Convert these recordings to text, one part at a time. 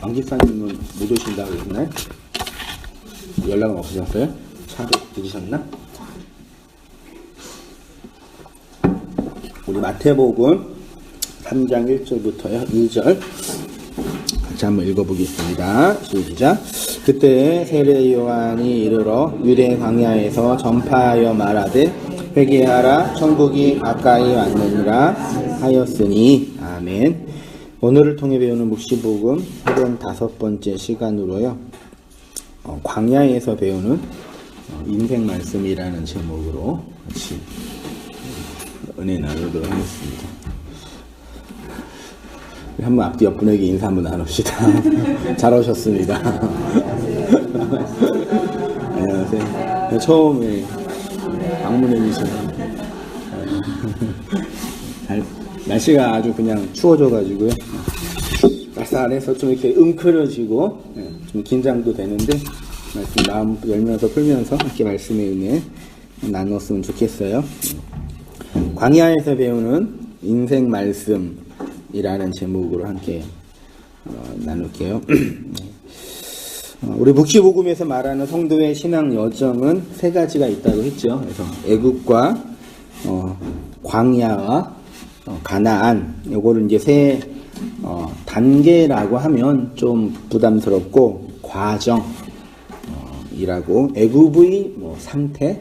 왕 집사님은 못 오신다고 그랬나요? 연락은 없으셨어요? 차를 들으셨나? 우리 마태복음 3장 1절부터요 2절 같이 한번 읽어보겠습니다. 시작. 그때 세례 요한이 이르러 유대 광야에서 전파하여 말하되 회개하라 천국이 가까이 왔느니라 하였으니. 아멘. 오늘을 통해 배우는 묵시복음 35번째 시간으로요. 광야에서 배우는 인생 말씀이라는 제목으로 같이 은혜 나누도록 하겠습니다. 한번 앞뒤 옆분에게 인사 한번 나눕시다. 잘 오셨습니다. 안녕하세요. 처음에 방문해 주셔서 날씨가 아주 그냥 추워져가지고요. 쌀쌀해서 좀 이렇게 웅크려지고 좀 긴장도 되는데 말씀 마음 열면서 풀면서 이렇게 말씀의 은혜 나눴으면 좋겠어요. 광야에서 배우는 인생 말씀이라는 제목으로 함께 나눌게요. 우리 묵시복음에서 말하는 성도의 신앙 여정은 세 가지가 있다고 했죠. 그래서 애국과 광야와 가나안, 요거를 이제 세 단계라고 하면 좀 부담스럽고 과정이라고 애굽의 상태,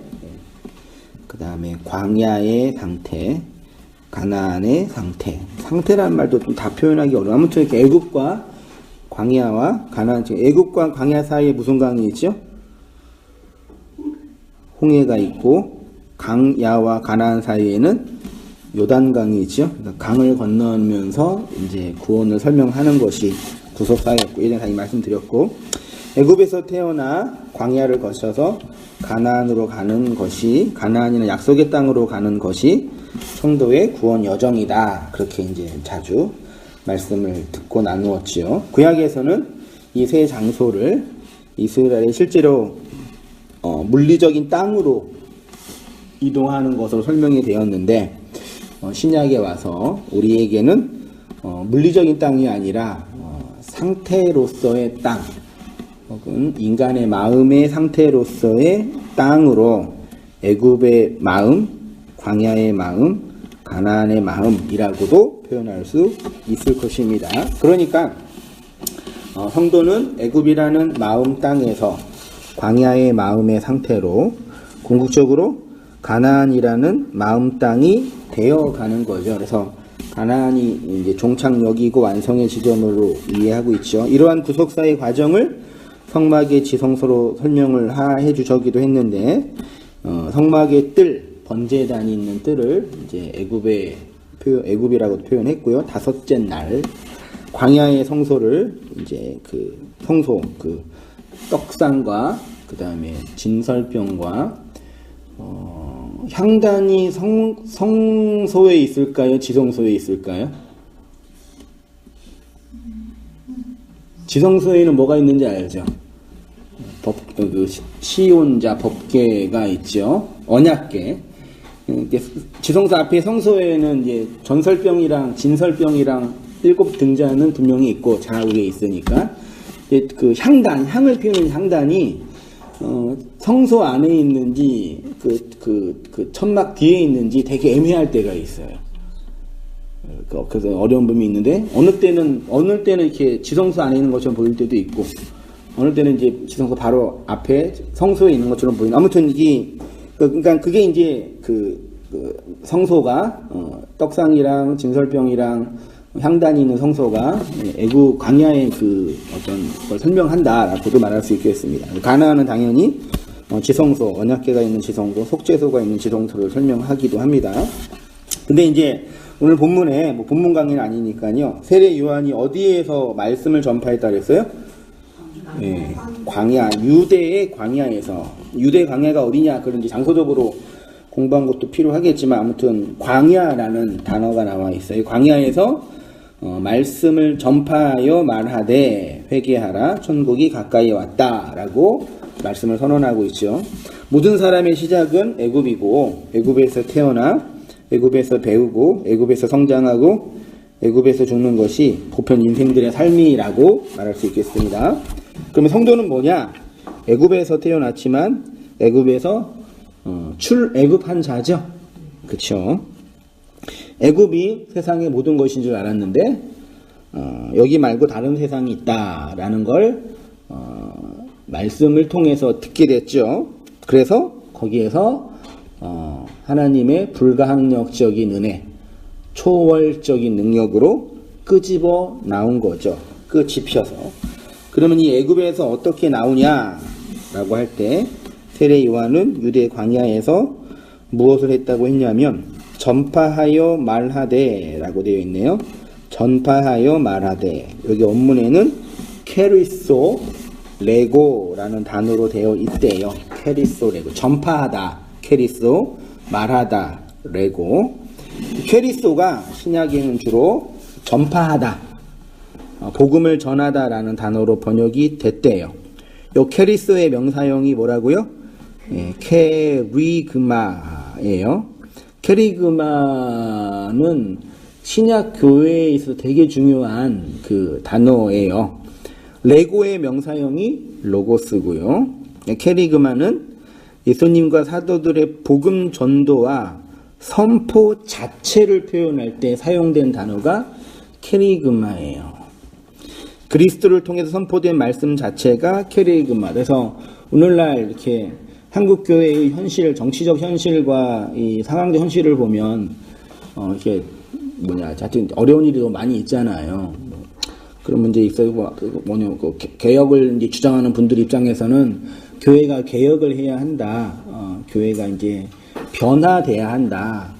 그 다음에 광야의 상태, 가나안의 상태. 상태라는 말도 좀 다 표현하기 어려워. 아무튼 이렇게 애굽과 광야와 가나안, 애굽과 광야 사이에 무슨 강이 있죠? 홍해가 있고, 광야와 가나안 사이에는 요단강이 있죠. 강을 건너면서 이제 구원을 설명하는 것이 구속사였고, 예전에 다 이 말씀드렸고, 애굽에서 태어나 광야를 거쳐서 가나안으로 가는 것이, 가나안이나 약속의 땅으로 가는 것이 성도의 구원 여정이다. 그렇게 이제 자주 말씀을 듣고 나누었지요. 구약에서는 이 세 장소를 이스라엘이 실제로 물리적인 땅으로 이동하는 것으로 설명이 되었는데, 신약에 와서 우리에게는 물리적인 땅이 아니라 상태로서의 땅, 혹은 인간의 마음의 상태로서의 땅으로 애굽의 마음, 광야의 마음, 가나안의 마음이라고도 표현할 수 있을 것입니다. 그러니까 성도는 애굽이라는 마음 땅에서 광야의 마음의 상태로 궁극적으로 가나안이라는 마음 땅이 되어가는 거죠. 그래서 가나안이 이제 종착역이고 완성의 지점으로 이해하고 있죠. 이러한 구속사의 과정을 성막의 지성소로 설명을 해주셨기도 했는데, 성막의 뜰, 번제단이 있는 뜰을 이제 애굽이라고 표현했고요. 다섯째 날 광야의 성소를 이제 그 성소, 그 떡상과 그 다음에 진설병과 향단이 성소에 있을까요? 지성소에 있을까요? 지성소에는 뭐가 있는지 알죠? 시온자 법궤가 있죠. 언약궤. 지성소 앞에 성소에는 이제 전설병이랑 진설병이랑 7등잔은 분명히 있고 좌우에 있으니까 그 향단, 향을 피우는 향단이 성소 안에 있는지 그 천막 뒤에 있는지 되게 애매할 때가 있어요. 그래서 어려운 부분이 있는데 어느 때는 이렇게 지성소 안에 있는 것처럼 보일 때도 있고, 어느 때는 이제 지성소 바로 앞에 성소에 있는 것처럼 보이는. 아무튼 그러니까 그게 이제 그 성소가 떡상이랑 진설병이랑 향단이 있는 성소가 애굽 광야의 그 어떤 걸 설명한다라고도 말할 수 있겠습니다. 가나안은 당연히 지성소, 언약궤가 있는 지성소, 속죄소가 있는 지성소를 설명하기도 합니다. 근데 이제 오늘 본문에 본문 강의는 아니니까요. 세례 요한이 어디에서 말씀을 전파했다 그랬어요? 네, 광야, 유대의 광야에서. 유대 광야가 어디냐? 그런지 장소적으로 공부한 것도 필요하겠지만 아무튼 광야라는 단어가 나와 있어요. 광야에서 말씀을 전파하여 말하되 회개하라 천국이 가까이 왔다라고 말씀을 선언하고 있죠. 모든 사람의 시작은 애굽이고, 애굽에서 태어나 애굽에서 배우고 애굽에서 성장하고 애굽에서 죽는 것이 보편 인생들의 삶이라고 말할 수 있겠습니다. 그러면 성도는 뭐냐? 애굽에서 태어났지만 애굽에서 출애굽한 자죠. 그렇죠? 애굽이 세상의 모든 것인 줄 알았는데 여기 말고 다른 세상이 있다라는 걸 말씀을 통해서 듣게 됐죠. 그래서 거기에서 하나님의 불가항력적인 은혜, 초월적인 능력으로 끄집어 나온 거죠. 끄집혀서. 그러면 이 애굽에서 어떻게 나오냐라고 할 때 세례 요한은 유대 광야에서 무엇을 했다고 했냐면 전파하여 말하되라고 되어 있네요. 전파하여 말하되. 여기 원문에는 케리소 레고라는 단어로 되어 있대요. 케리소 레고. 전파하다. 케리소 말하다. 레고. 케리소가 신약에는 주로 전파하다, 복음을 전하다라는 단어로 번역이 됐대요. 요 케리소의 명사형이 뭐라고요? 케리그마예요. 케리그마는 신약 교회에 있어서 되게 중요한 그 단어예요. 레고의 명사형이 로고스고요. 케리그마는 예수님과 사도들의 복음 전도와 선포 자체를 표현할 때 사용된 단어가 케리그마예요. 그리스도를 통해서 선포된 말씀 자체가 케리그마. 그래서 오늘날 이렇게 한국 교회의 현실, 정치적 현실과 이 상황적 현실을 보면 이렇게 하여튼 어려운 일이 너무 많이 있잖아요. 그런 문제 있어요. 개혁을 이제 주장하는 분들 입장에서는 교회가 개혁을 해야 한다. 교회가 이제 변화돼야 한다.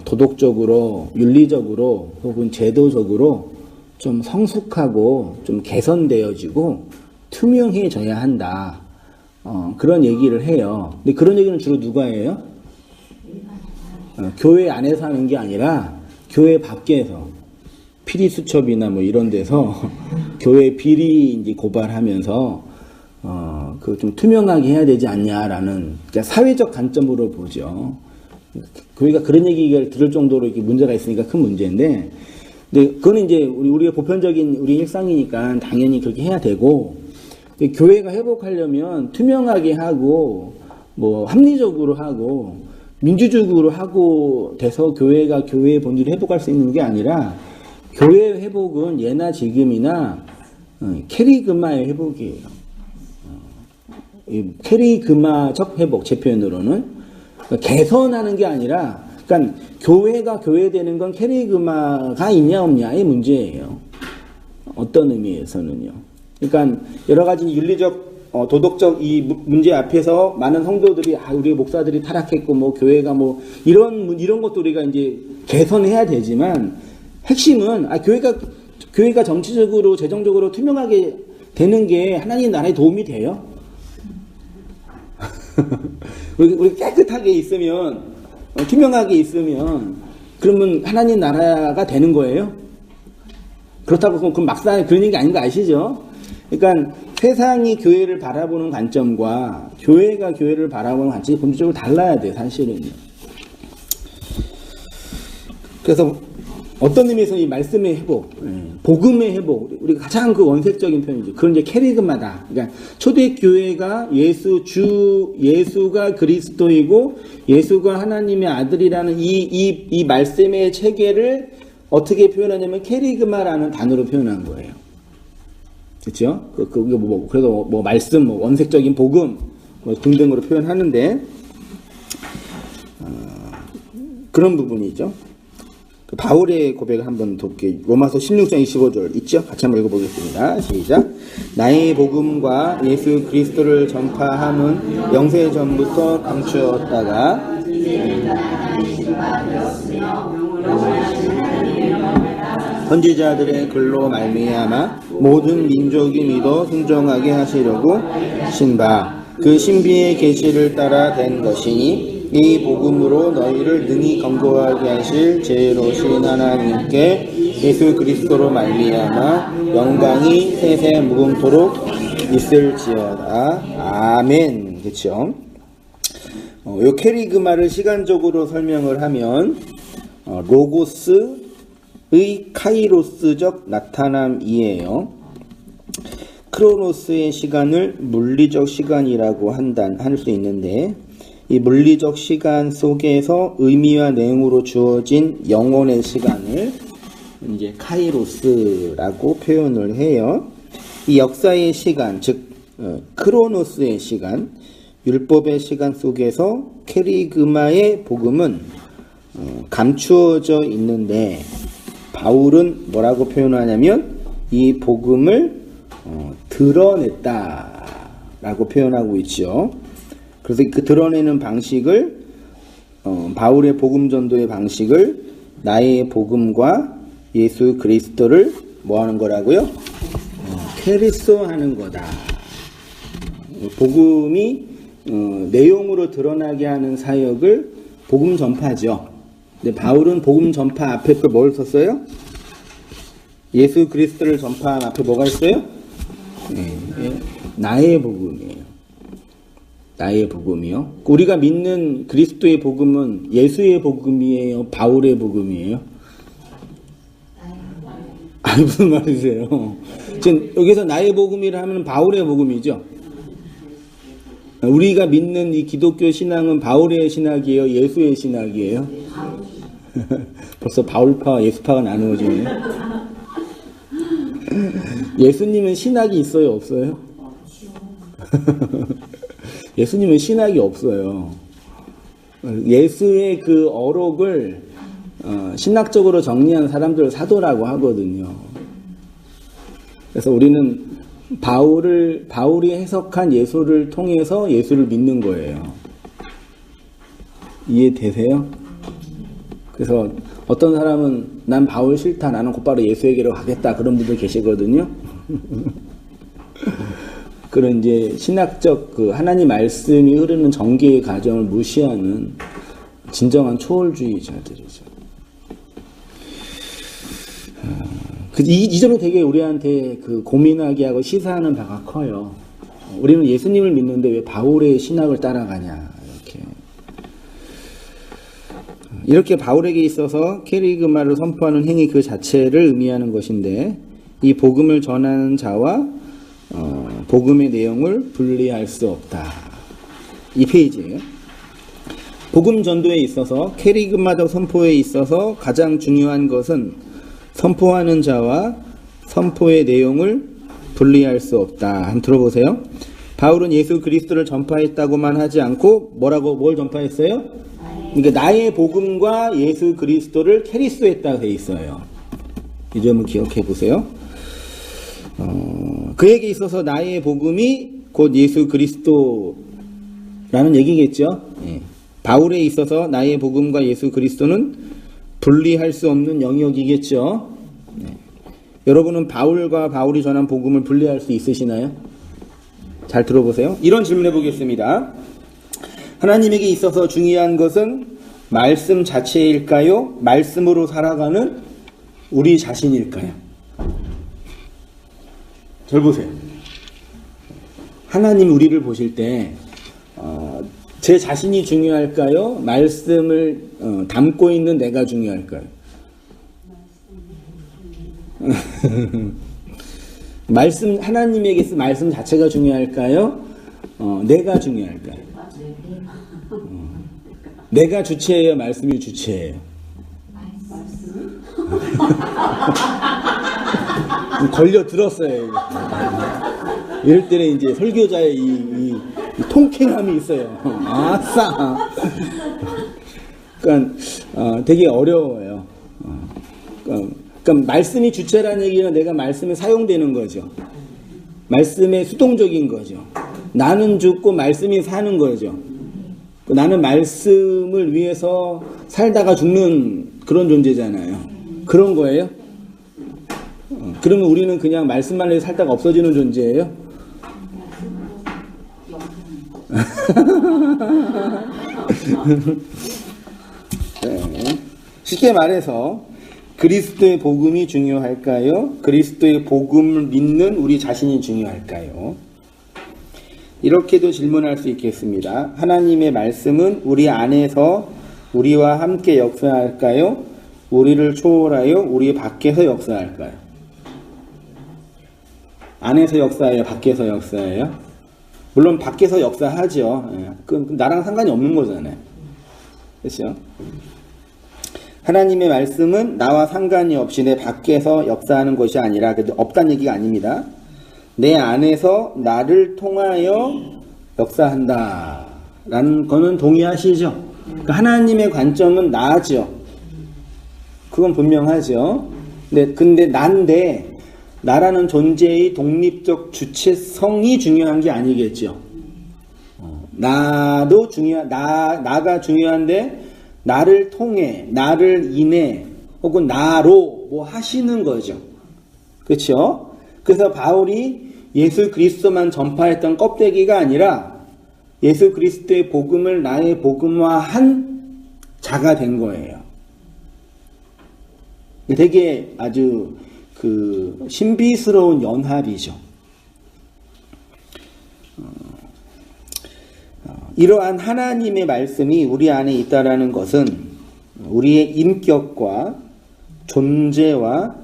도덕적으로, 윤리적으로, 혹은 제도적으로 좀 성숙하고 좀 개선되어지고 투명해져야 한다. 그런 얘기를 해요. 근데 그런 얘기는 주로 누가 해요? 교회 안에서 하는 게 아니라 교회 밖에서 피리수첩이나 뭐 이런 데서 교회 비리 이제 고발하면서 그 좀 투명하게 해야 되지 않냐라는, 그러니까 사회적 관점으로 보죠. 교회가 그런 얘기를 들을 정도로 이렇게 문제가 있으니까 큰 문제인데, 근데 그거는 이제 우리가 보편적인 우리 일상이니까 당연히 그렇게 해야 되고, 근데 교회가 회복하려면 투명하게 하고, 뭐 합리적으로 하고, 민주적으로 하고 돼서 교회가 교회의 본질을 회복할 수 있는 게 아니라, 교회 회복은 예나 지금이나 캐리그마의 회복이에요. 캐리그마적 회복, 제 표현으로는 개선하는 게 아니라, 그러니까 교회가 교회되는 건 캐리그마가 있냐 없냐의 문제예요. 어떤 의미에서는요. 그러니까 여러 가지 윤리적, 도덕적 이 문제 앞에서 많은 성도들이 우리 목사들이 타락했고 뭐 교회가 뭐 이런 것도 우리가 이제 개선해야 되지만, 핵심은 교회가 정치적으로 재정적으로 투명하게 되는 게 하나님 나라에 도움이 돼요. 우리 깨끗하게 있으면, 투명하게 있으면, 그러면 하나님 나라가 되는 거예요? 그렇다고 그럼 막상 그런 얘기 아닌 거 아시죠? 그러니까 세상이 교회를 바라보는 관점과 교회가 교회를 바라보는 관점이 본질적으로 달라야 돼요, 사실은요. 그래서 어떤 의미에서 이 말씀의 회복, 복음의 회복, 우리가 가장 그 원색적인 표현이죠. 그건 이제 캐리그마다. 그러니까 초대교회가 예수가 그리스도이고 예수가 하나님의 아들이라는 이 말씀의 체계를 어떻게 표현하냐면 캐리그마라는 단어로 표현한 거예요. 그렇죠? 그래서 말씀, 원색적인 복음 등등으로 표현하는데 그런 부분이죠. 바울의 고백을 한번 돕게. 로마서 16장 25절 있죠? 같이 한번 읽어보겠습니다. 시작. 나의 복음과 예수 그리스도를 전파함은 영세 전부터 감추었다가 선지자들의 글로 말미암아 모든 민족이 믿어 순종하게 하시려고 신바 그 신비의 계시를 따라 된 것이니 이 복음으로 너희를 능히 견고하게 하실 지혜로우신 하나님께 예수 그리스도로 말미암아 영광이 세세 무궁토록 있을지어다. 아멘. 그렇죠? 요 캐리그마를 시간적으로 설명을 하면 로고스, 카이로스적 나타남이에요. 크로노스의 시간을 물리적 시간이라고 할 수 있는데, 이 물리적 시간 속에서 의미와 내용으로 주어진 영혼의 시간을 이제 카이로스라고 표현을 해요. 이 역사의 시간, 즉 크로노스의 시간, 율법의 시간 속에서 케리그마의 복음은 감추어져 있는데, 바울은 뭐라고 표현하냐면 이 복음을 드러냈다라고 표현하고 있죠. 그래서 그 드러내는 방식을 바울의 복음 전도의 방식을 나의 복음과 예수 그리스도를 뭐 하는 거라고요? 캐리스하는 거다. 복음이 내용으로 드러나게 하는 사역을 복음 전파죠. 근데 바울은 복음 전파 앞에 또 뭘 썼어요? 예수 그리스도를 전파한 앞에 뭐가 있어요? 나의 복음이에요. 나의 복음이요. 우리가 믿는 그리스도의 복음은 예수의 복음이에요? 바울의 복음이에요? 아니, 무슨 말이세요? 지금 여기서 나의 복음이라 하면 바울의 복음이죠? 우리가 믿는 이 기독교 신앙은 바울의 신학이에요? 예수의 신학이에요? 벌써 바울파와 예수파가 나누어지네요. 예수님은 신학이 있어요? 없어요? 예수님은 신학이 없어요. 예수의 그 어록을 신학적으로 정리한 사람들을 사도라고 하거든요. 그래서 우리는 바울이 해석한 예수를 통해서 예수를 믿는 거예요. 이해되세요? 그래서 어떤 사람은 난 바울 싫다, 나는 곧바로 예수에게로 가겠다, 그런 분들 계시거든요. 그런 이제 신학적 그 하나님 말씀이 흐르는 전개의 과정을 무시하는 진정한 초월주의자들이죠. 이 점이 되게 우리한테 그 고민하게 하고 시사하는 바가 커요. 우리는 예수님을 믿는데 왜 바울의 신학을 따라가냐, 이렇게 바울에게 있어서 케리그마를 선포하는 행위 그 자체를 의미하는 것인데, 이 복음을 전하는 자와 복음의 내용을 분리할 수 없다. 이 페이지예요. 복음 전도에 있어서, 케리그마적 선포에 있어서 가장 중요한 것은 선포하는 자와 선포의 내용을 분리할 수 없다. 한번 들어보세요. 바울은 예수 그리스도를 전파했다고만 하지 않고 뭘 전파했어요? 그러니까 나의 복음과 예수 그리스도를 캐리스했다고 돼 있어요. 이 점을 기억해 보세요. 그에게 있어서 나의 복음이 곧 예수 그리스도라는 얘기겠죠. 바울에 있어서 나의 복음과 예수 그리스도는 분리할 수 없는 영역이겠죠. 여러분은 바울과 바울이 전한 복음을 분리할 수 있으시나요? 잘 들어보세요. 이런 질문 해보겠습니다. 하나님에게 있어서 중요한 것은 말씀 자체일까요? 말씀으로 살아가는 우리 자신일까요? 잘 보세요. 하나님 우리를 보실 때 제 자신이 중요할까요? 말씀을 담고 있는 내가 중요할까요? 하나님에게서 말씀 자체가 중요할까요? 내가 중요할까요? 내가 주체예요? 말씀이 주체예요? 걸려 들었어요. 이럴 때는 이제 설교자의 이 통쾌함이 있어요. 아싸! 그러니까 되게 어려워요. 그러니까 말씀이 주체라는 얘기는 내가 말씀에 사용되는 거죠. 말씀에 수동적인 거죠. 나는 죽고 말씀이 사는 거죠. 나는 말씀을 위해서 살다가 죽는 그런 존재잖아요. 그런 거예요? 그러면 우리는 그냥 말씀만 위해서 살다가 없어지는 존재예요? 네. 쉽게 말해서 그리스도의 복음이 중요할까요? 그리스도의 복음을 믿는 우리 자신이 중요할까요? 이렇게도 질문할 수 있겠습니다. 하나님의 말씀은 우리 안에서 우리와 함께 역사할까요? 우리를 초월하여 우리 밖에서 역사할까요? 안에서 역사해요? 밖에서 역사해요? 물론 밖에서 역사하죠. 예. 그 나랑 상관이 없는 거잖아요. 그렇죠? 하나님의 말씀은 나와 상관이 없이 내 밖에서 역사하는 것이 아니라, 없다는 얘기가 아닙니다. 내 안에서 나를 통하여 역사한다 라는 거는 동의하시죠? 그러니까 하나님의 관점은 나죠. 그건 분명하죠. 근데 난데 나라는 존재의 독립적 주체성이 중요한 게 아니겠죠. 나도 나가 중요한데 나를 통해, 나를 인해, 혹은 나로 뭐 하시는 거죠. 그렇죠? 그래서 바울이 예수 그리스도만 전파했던 껍데기가 아니라 예수 그리스도의 복음을 나의 복음화한 자가 된 거예요. 되게 아주 그 신비스러운 연합이죠. 이러한 하나님의 말씀이 우리 안에 있다라는 것은 우리의 인격과 존재와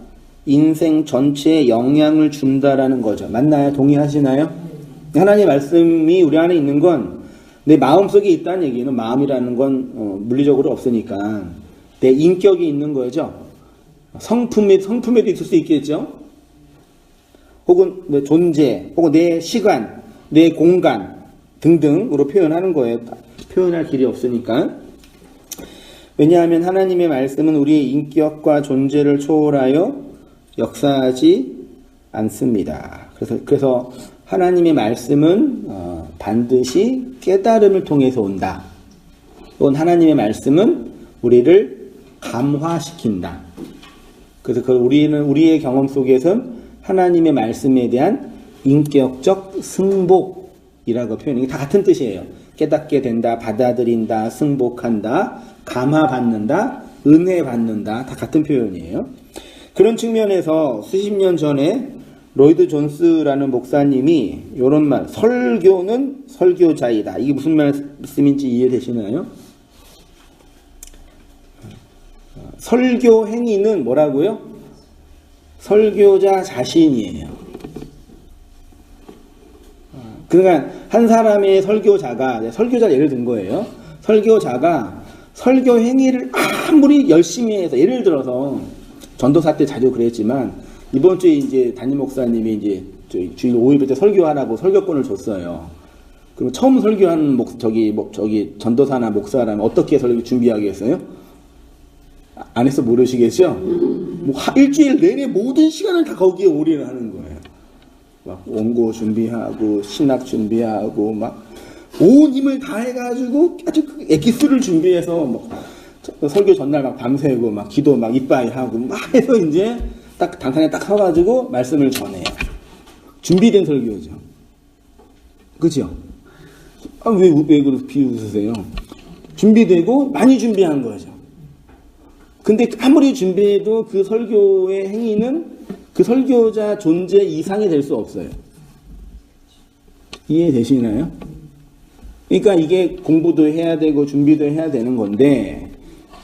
인생 전체에 영향을 준다라는 거죠. 맞나요? 동의하시나요? 하나님의 말씀이 우리 안에 있는 건 내 마음속에 있다는 얘기는, 마음이라는 건 물리적으로 없으니까 내 인격이 있는 거죠. 성품에도 있을 수 있겠죠. 혹은 내 존재, 혹은 내 시간, 내 공간 등등으로 표현하는 거예요. 표현할 길이 없으니까. 왜냐하면 하나님의 말씀은 우리의 인격과 존재를 초월하여 역사하지 않습니다. 그래서 하나님의 말씀은 반드시 깨달음을 통해서 온다. 또는 하나님의 말씀은 우리를 감화시킨다. 그래서 우리의 경험 속에서는 하나님의 말씀에 대한 인격적 승복이라고 표현이 다 같은 뜻이에요. 깨닫게 된다, 받아들인다, 승복한다, 감화받는다, 은혜받는다, 다 같은 표현이에요. 그런 측면에서 수십 년 전에 로이드 존스라는 목사님이 이런 말, 설교는 설교자이다. 이게 무슨 말씀인지 이해되시나요? 설교 행위는 뭐라고요? 설교자 자신이에요. 그러니까 한 사람의 설교자 예를 든 거예요. 설교자가 설교 행위를 아무리 열심히 해서, 예를 들어서 전도사 때 자주 그랬지만 이번 주에 이제 담임 목사님이 이제 주일 5일부터 때 설교하라고 설교권을 줬어요. 그럼 처음 설교하는 저기 전도사나 목사라면 어떻게 설교 준비하겠어요? 안에서 모르시겠죠? 뭐 일주일 내내 모든 시간을 다 거기에 올인하는 거예요. 막 원고 준비하고 신학 준비하고 막 온 힘을 다 해가지고 아주 엑기스를 준비해서 막 설교 전날 막 밤새고 막 기도 막 이빠이 하고 막 해서 이제 딱 당산에 딱 서가지고 말씀을 전해요. 준비된 설교죠. 그죠? 왜 그렇게 비웃으세요? 준비되고 많이 준비한 거죠. 근데 아무리 준비해도 그 설교의 행위는 그 설교자 존재 이상이 될 수 없어요. 이해되시나요? 그러니까 이게 공부도 해야 되고 준비도 해야 되는 건데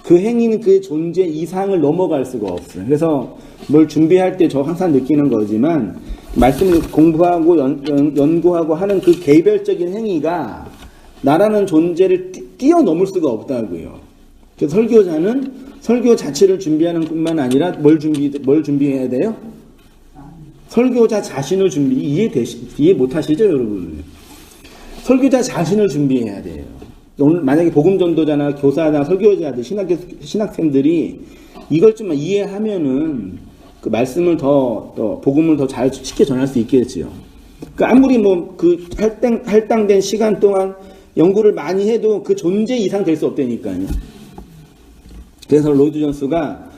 그 행위는 그 존재 이상을 넘어갈 수가 없어요. 그래서 뭘 준비할 때 저 항상 느끼는 거지만 말씀을 공부하고 연구하고 하는 그 개별적인 행위가 나라는 존재를 뛰어넘을 수가 없다고요. 그래서 설교자는 설교 자체를 준비하는 뿐만 아니라 뭘 준비해야 돼요? 설교자 자신을 이해 못하시죠, 여러분? 설교자 자신을 준비해야 돼요. 오늘 만약에 복음전도자나 교사나 설교자들, 신학생들이 이걸 좀 이해하면은 그 말씀을 복음을 더 잘 쉽게 전할 수 있겠지요. 그 아무리 그 할당된 시간 동안 연구를 많이 해도 그 존재 이상 될 수 없다니까요. 그래서 로이드 존스가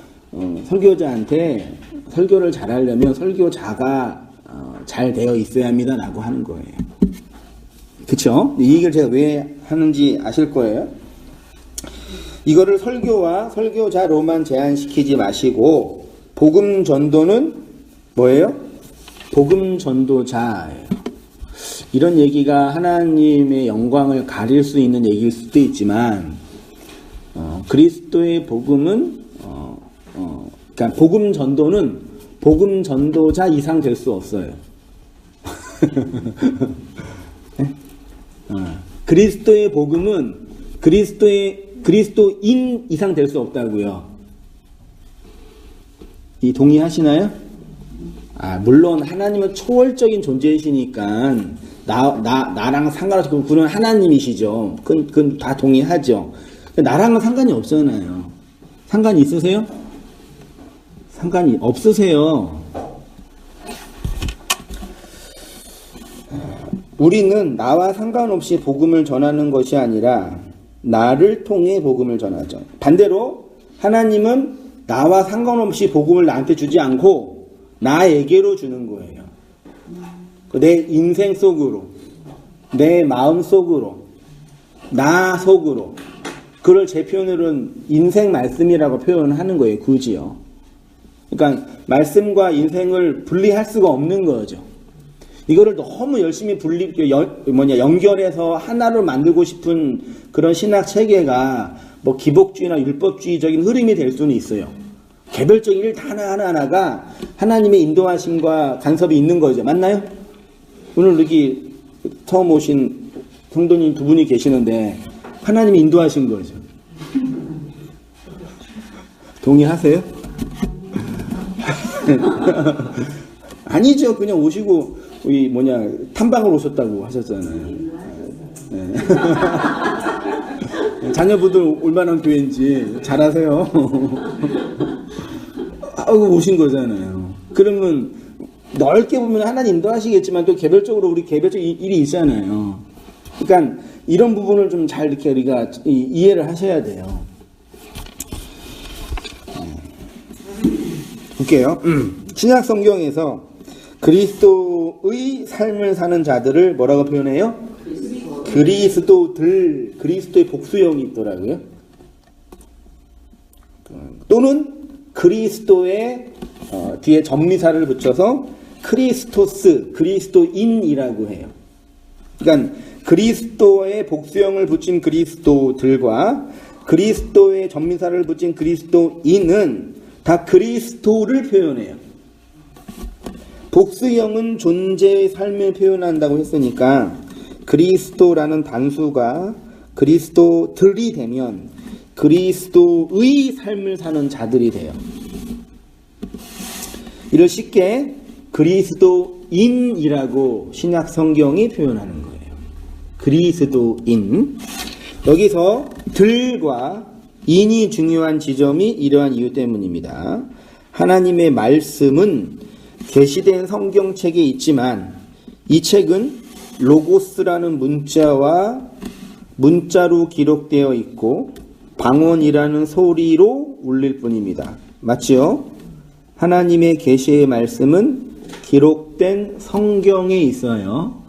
설교자한테 설교를 잘하려면 설교자가 잘 되어 있어야 합니다라고 하는 거예요. 그쵸? 이 얘기를 제가 왜 하는지 아실 거예요. 이거를 설교와 설교자로만 제한시키지 마시고 복음 전도는 뭐예요? 복음 전도자예요. 이런 얘기가 하나님의 영광을 가릴 수 있는 얘기일 수도 있지만 그리스도의 복음은 그러니까 복음 전도는 복음 전도자 이상 될 수 없어요. 네? 그리스도의 복음은 그리스도인 이상 될 수 없다고요. 이 동의하시나요? 물론 하나님은 초월적인 존재이시니까 나랑 상관없이 그는 하나님이시죠. 그건 다 동의하죠. 나랑은 상관이 없잖아요. 상관이 있으세요? 상관이 없으세요. 우리는 나와 상관없이 복음을 전하는 것이 아니라 나를 통해 복음을 전하죠. 반대로 하나님은 나와 상관없이 복음을 나한테 주지 않고 나에게로 주는 거예요. 내 인생 속으로, 내 마음 속으로, 나 속으로. 그걸 제 표현으로는 인생 말씀이라고 표현하는 거예요. 굳이요. 그러니까 말씀과 인생을 분리할 수가 없는 거죠. 이거를 너무 열심히 연결해서 하나로 만들고 싶은 그런 신학 체계가 뭐 기복주의나 율법주의적인 흐름이 될 수는 있어요. 개별적인 일 하나하나가 하나님의 인도하심과 간섭이 있는 거죠. 맞나요? 오늘 여기 처음 오신 성도님 두 분이 계시는데 하나님이 인도하신 거죠. 동의하세요? 아니죠. 그냥 오시고 탐방을 오셨다고 하셨잖아요. 네. 자녀분들 올만한 교회인지 잘 아세요. 오신 거잖아요. 그러면 넓게 보면 하나님 인도하시겠지만 또 개별적으로 우리 개별적인 일이 있잖아요. 그러니까 이런 부분을 좀 잘 이렇게 우리가 이해를 하셔야 돼요. 볼게요. 신약 성경에서 그리스도의 삶을 사는 자들을 뭐라고 표현해요? 그리스도의 복수형이 있더라고요. 또는 그리스도의 뒤에 전미사를 붙여서 크리스토스, 그리스도인이라고 해요. 그러니까 그리스도의 복수형을 붙인 그리스도들과 그리스도의 전미사를 붙인 그리스도인은 다 그리스도를 표현해요. 복수형은 존재의 삶을 표현한다고 했으니까 그리스도라는 단수가 그리스도들이 되면 그리스도의 삶을 사는 자들이 돼요. 이를 쉽게 그리스도인이라고 신약 성경이 표현하는 거예요. 그리스도인. 여기서 들과 인이 중요한 지점이 이러한 이유 때문입니다. 하나님의 말씀은 계시된 성경책에 있지만 이 책은 로고스라는 문자로 기록되어 있고 방언이라는 소리로 울릴 뿐입니다. 맞죠? 하나님의 계시의 말씀은 기록된 성경에 있어요.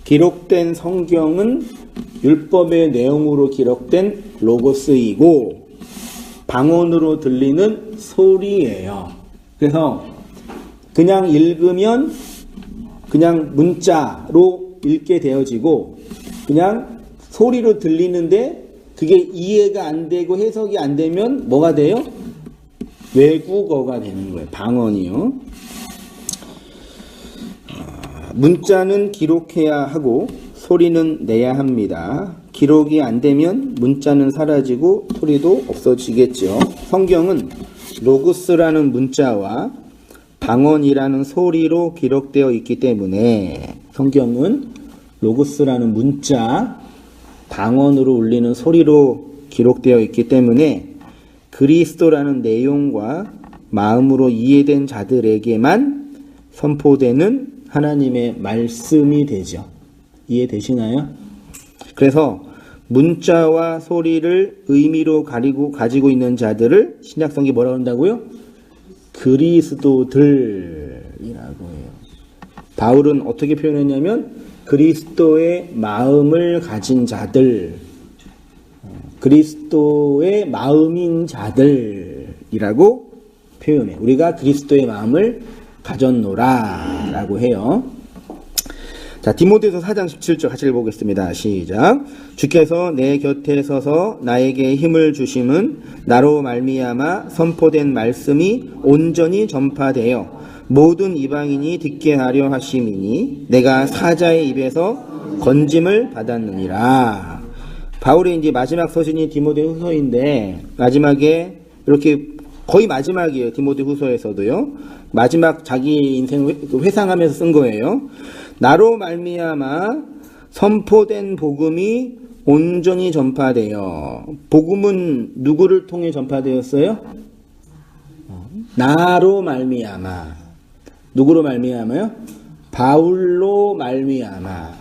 기록된 성경은 율법의 내용으로 기록된 로고스이고 방언으로 들리는 소리예요. 그래서 그냥 읽으면 그냥 문자로 읽게 되어지고 그냥 소리로 들리는데 그게 이해가 안 되고 해석이 안 되면 뭐가 돼요? 외국어가 되는 거예요. 방언이요. 문자는 기록해야 하고 소리는 내야 합니다. 기록이 안 되면 문자는 사라지고 소리도 없어지겠죠. 성경은 로고스라는 문자와 방언이라는 소리로 기록되어 있기 때문에 성경은 로고스라는 문자, 방언으로 울리는 소리로 기록되어 있기 때문에 그리스도라는 내용과 마음으로 이해된 자들에게만 선포되는 하나님의 말씀이 되죠. 이해되시나요? 그래서 문자와 소리를 의미로 가지고 있는 자들을 신약성경이 뭐라고 한다고요? 그리스도들이라고 해요. 바울은 어떻게 표현했냐면 그리스도의 마음을 가진 자들, 그리스도의 마음인 자들이라고 표현해요. 우리가 그리스도의 마음을 가졌노라 라고 해요. 자, 자, 디모데서 4장 17절 같이 읽어보겠습니다. 시작. 주께서 내 곁에 서서 나에게 힘을 주심은 나로 말미암아 선포된 말씀이 온전히 전파되어 모든 이방인이 듣게 하려 하심이니 내가 사자의 입에서 건짐을 받았느니라. 바울의 이제 마지막 서신이 디모데 후서인데 마지막에 이렇게 거의 마지막이에요. 디모데 후서에서도요. 마지막 자기 인생 회상하면서 쓴 거예요. 나로 말미암아 선포된 복음이 온전히 전파되어. 복음은 누구를 통해 전파되었어요? 나로 말미암아. 누구로 말미암아요? 바울로 말미암아.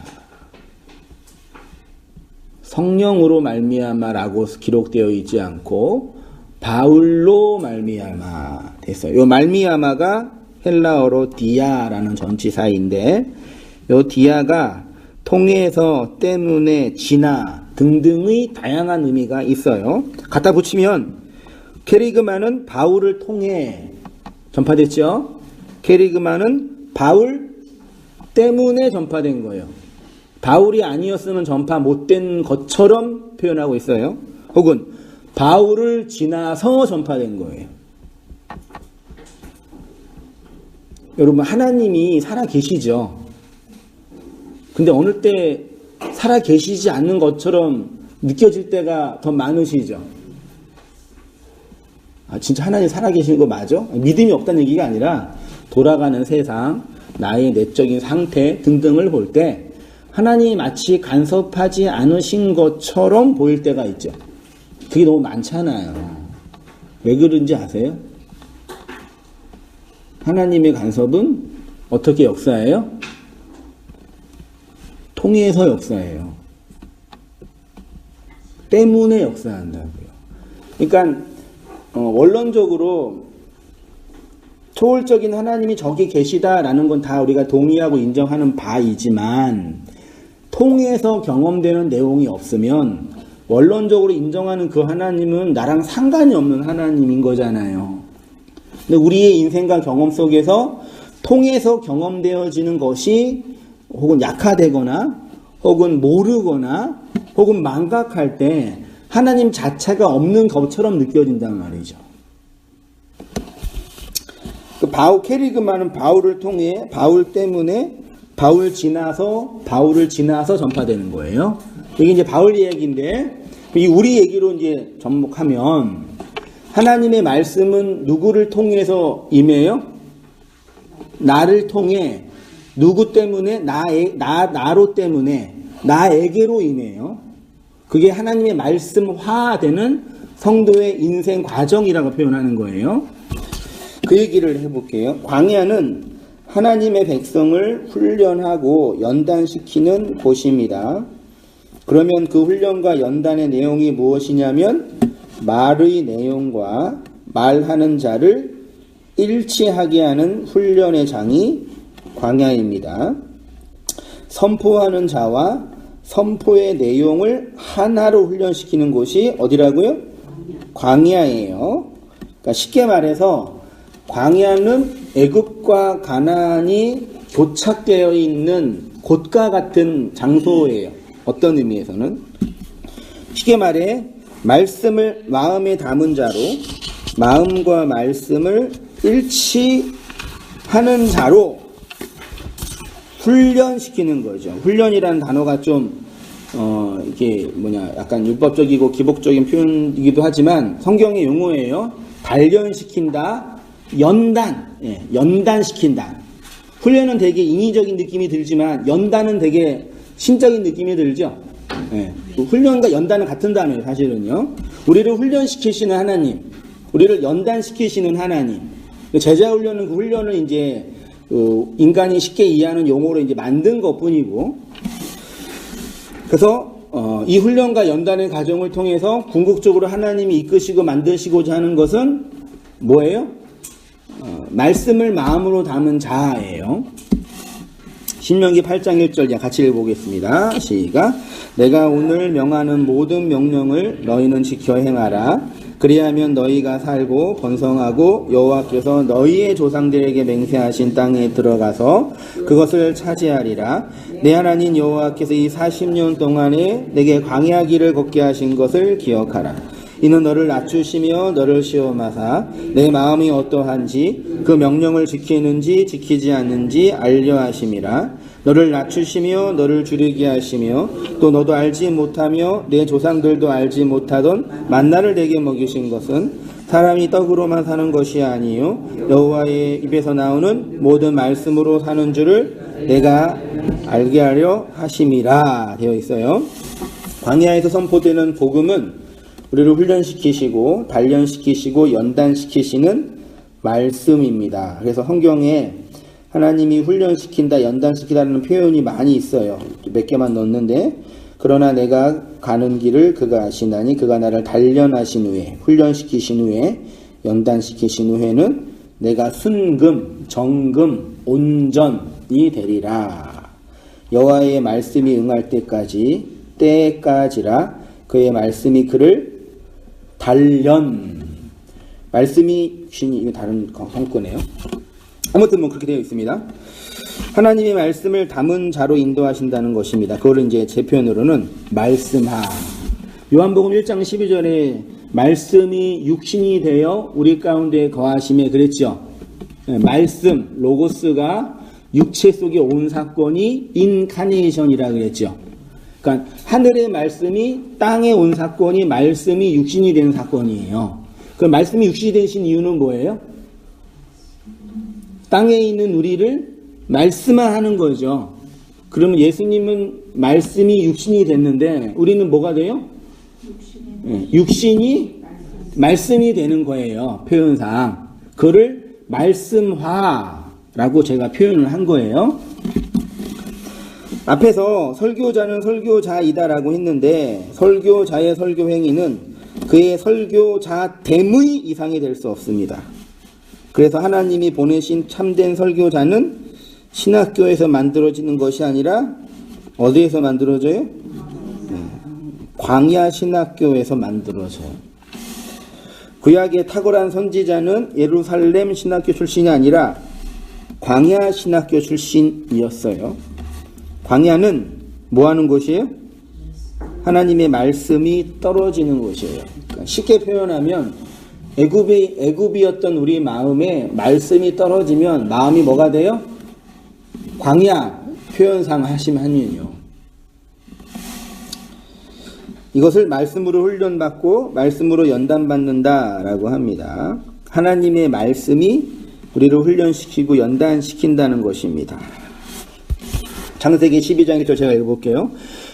성령으로 말미암아라고 기록되어 있지 않고 바울로 말미암아 됐어요. 요 말미암아가 헬라어로 디아라는 전치사인데 요 디아가 통해서, 때문에, 지나 등등의 다양한 의미가 있어요. 갖다 붙이면 케리그마는 바울을 통해 전파됐죠. 케리그마는 바울 때문에 전파된 거예요. 바울이 아니었으면 전파 못된 것처럼 표현하고 있어요. 혹은 바울을 지나서 전파된 거예요. 여러분, 하나님이 살아 계시죠. 근데 어느 때 살아 계시지 않는 것처럼 느껴질 때가 더 많으시죠. 아, 진짜 하나님 살아 계시는 거 맞아? 믿음이 없다는 얘기가 아니라 돌아가는 세상, 나의 내적인 상태 등등을 볼 때 하나님이 마치 간섭하지 않으신 것처럼 보일 때가 있죠. 그게 너무 많잖아요. 왜 그런지 아세요? 하나님의 간섭은 어떻게 역사해요? 통해서 역사해요. 때문에 역사한다고요. 그러니까 원론적으로 초월적인 하나님이 저기 계시다라는 건 다 우리가 동의하고 인정하는 바이지만 통해서 경험되는 내용이 없으면 원론적으로 인정하는 그 하나님은 나랑 상관이 없는 하나님인 거잖아요. 근데 우리의 인생과 경험 속에서 통해서 경험되어지는 것이 혹은 약화되거나 혹은 모르거나 혹은 망각할 때 하나님 자체가 없는 것처럼 느껴진단 말이죠. 그 케리그마는 바울을 통해, 바울 때문에, 바울을 지나서 전파되는 거예요. 이게 이제 바울 얘기인데, 우리 얘기로 이제 접목하면, 하나님의 말씀은 누구를 통해서 임해요? 나를 통해, 누구 때문에? 나로 때문에, 나에게로 임해요. 그게 하나님의 말씀화되는 성도의 인생 과정이라고 표현하는 거예요. 그 얘기를 해볼게요. 광야는 하나님의 백성을 훈련하고 연단시키는 곳입니다. 그러면 그 훈련과 연단의 내용이 무엇이냐면 말의 내용과 말하는 자를 일치하게 하는 훈련의 장이 광야입니다. 선포하는 자와 선포의 내용을 하나로 훈련시키는 곳이 어디라고요? 광야예요. 그러니까 쉽게 말해서 광야는 애굽과 가나안이 교착되어 있는 곳과 같은 장소예요. 어떤 의미에서는 쉽게 말해 말씀을 마음에 담은 자로 마음과 말씀을 일치하는 자로 훈련시키는 거죠. 훈련이라는 단어가 좀 이게 약간 율법적이고 기복적인 표현이기도 하지만 성경의 용어예요. 단련시킨다, 연단시킨다. 훈련은 되게 인위적인 느낌이 들지만 연단은 되게 신적인 느낌이 들죠. 훈련과 연단은 같은 단어예요, 사실은요. 우리를 훈련시키시는 하나님, 우리를 연단시키시는 하나님. 제자 훈련은 그 훈련을 이제 인간이 쉽게 이해하는 용어로 이제 만든 것 뿐이고, 그래서 이 훈련과 연단의 과정을 통해서 궁극적으로 하나님이 이끄시고 만드시고자 하는 것은 뭐예요? 말씀을 마음으로 담은 자예요. 신명기 8장 1절 같이 읽어보겠습니다. 시작. 내가 오늘 명하는 모든 명령을 너희는 지켜 행하라. 그리하면 너희가 살고 번성하고 여호와께서 너희의 조상들에게 맹세하신 땅에 들어가서 그것을 차지하리라. 내 하나님 여호와께서 이 40년 동안에 내게 광야 길을 걷게 하신 것을 기억하라. 이는 너를 낮추시며 너를 시험하사 내 마음이 어떠한지 그 명령을 지키는지 지키지 않는지 알려 하심이라. 너를 낮추시며 너를 줄이게 하시며 또 너도 알지 못하며 내 조상들도 알지 못하던 만나를 내게 먹이신 것은 사람이 떡으로만 사는 것이 아니요 여호와의 입에서 나오는 모든 말씀으로 사는 줄을 내가 알게 하려 하심이라 되어 있어요. 광야에서 선포되는 복음은 우리를 훈련시키시고 단련시키시고 연단시키시는 말씀입니다. 그래서 성경에 하나님이 훈련시킨다, 연단시키다는 표현이 많이 있어요. 몇 개만 넣었는데, 그러나 내가 가는 길을 그가 아시나니 그가 나를 단련하신 후에, 훈련시키신 후에, 연단시키신 후에는 내가 순금, 정금, 온전이 되리라. 여호와의 말씀이 응할 때까지라 그의 말씀이 그를 단련. 말씀이 신이 이거 다른 성구네요. 아무튼 뭐 그렇게 되어 있습니다. 하나님의 말씀을 담은 자로 인도하신다는 것입니다. 그거를 이제 제 표현으로는 말씀하. 요한복음 1장 12절에 말씀이 육신이 되어 우리 가운데 거하심에 그랬죠. 말씀, 로고스가 육체 속에 온 사건이 인카네이션이라 그랬죠. 그러니까 하늘의 말씀이 땅에 온 사건이 말씀이 육신이 된 사건이에요. 그 말씀이 육신이 되신 이유는 뭐예요? 땅에 있는 우리를 말씀화하는 거죠. 그러면 예수님은 말씀이 육신이 됐는데 우리는 뭐가 돼요? 육신이 말씀이 되는 거예요. 표현상. 그를 말씀화라고 제가 표현을 한 거예요. 앞에서 설교자는 설교자이다라고 했는데 설교자의 설교 행위는 그의 설교자됨의 이상이 될 수 없습니다. 그래서 하나님이 보내신 참된 설교자는 신학교에서 만들어지는 것이 아니라 어디에서 만들어져요? 광야 신학교에서 만들어져요. 구약의 탁월한 선지자는 예루살렘 신학교 출신이 아니라 광야 신학교 출신이었어요. 광야는 뭐 하는 곳이에요? 하나님의 말씀이 떨어지는 곳이에요. 그러니까 쉽게 표현하면 애굽이었던 우리 마음에 말씀이 떨어지면 마음이 뭐가 돼요? 광야 표현상 하시면요. 이것을 말씀으로 훈련받고 말씀으로 연단받는다라고 합니다. 하나님의 말씀이 우리를 훈련시키고 연단시킨다는 것입니다. 창세기 12장 1절 제가 읽어볼게요.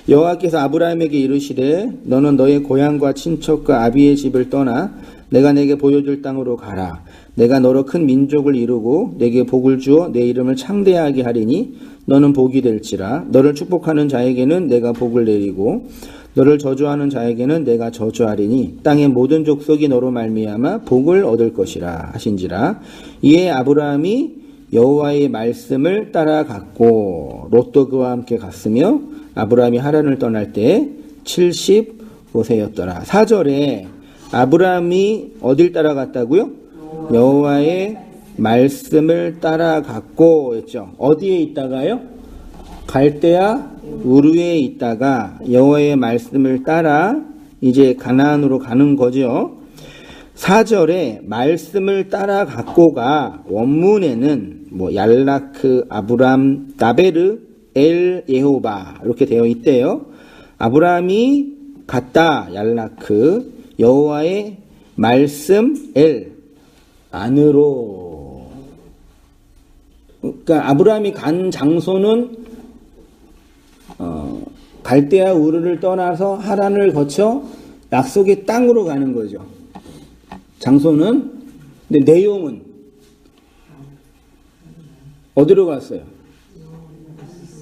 여호와께서 아브라함에게 이르시되 너는 너의 고향과 친척과 아비의 집을 떠나 내가 내게 보여줄 땅으로 가라. 내가 너로 큰 민족을 이루고 내게 복을 주어 내 이름을 창대하게 하리니 너는 복이 될지라. 너를 축복하는 자에게는 내가 복을 내리고 너를 저주하는 자에게는 내가 저주하리니 땅의 모든 족속이 너로 말미암아 복을 얻을 것이라 하신지라. 이에 아브라함이 여호와의 말씀을 따라갔고 롯도 그와 함께 갔으며 아브라함이 하란을 떠날 때 75세였더라. 4절에 아브라함이 어딜 따라갔다고요? 여호와의 말씀을 따라갔고 했죠. 어디에 있다가요? 갈대아 우르에 있다가 여호와의 말씀을 따라 이제 가나안으로 가는 거죠. 4절에 말씀을 따라갔고가 원문에는 뭐 얄라크, 아브람, 다베르, 엘 예호바 이렇게 되어 있대요. 아브라함이 갔다 얄라크 여호와의 말씀 엘 안으로. 그러니까 아브라함이 간 장소는 갈대아 우르를 떠나서 하란을 거쳐 약속의 땅으로 가는 거죠. 장소는. 근데 내용은 어디로 갔어요?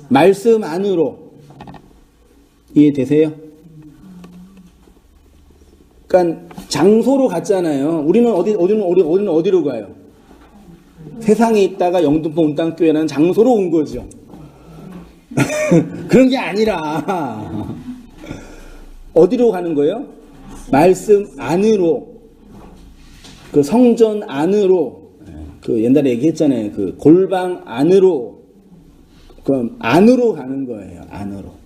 말씀 안으로. 이해되세요? 그러니까 장소로 갔잖아요. 우리는 어디로 가요? 세상에 있다가 영등포 운땅교회라는 장소로 온 거죠. 그런 게 아니라 어디로 가는 거예요? 말씀 안으로. 그 성전 안으로, 그 옛날에 얘기했잖아요. 그 골방 안으로, 그 안으로 가는 거예요. 안으로.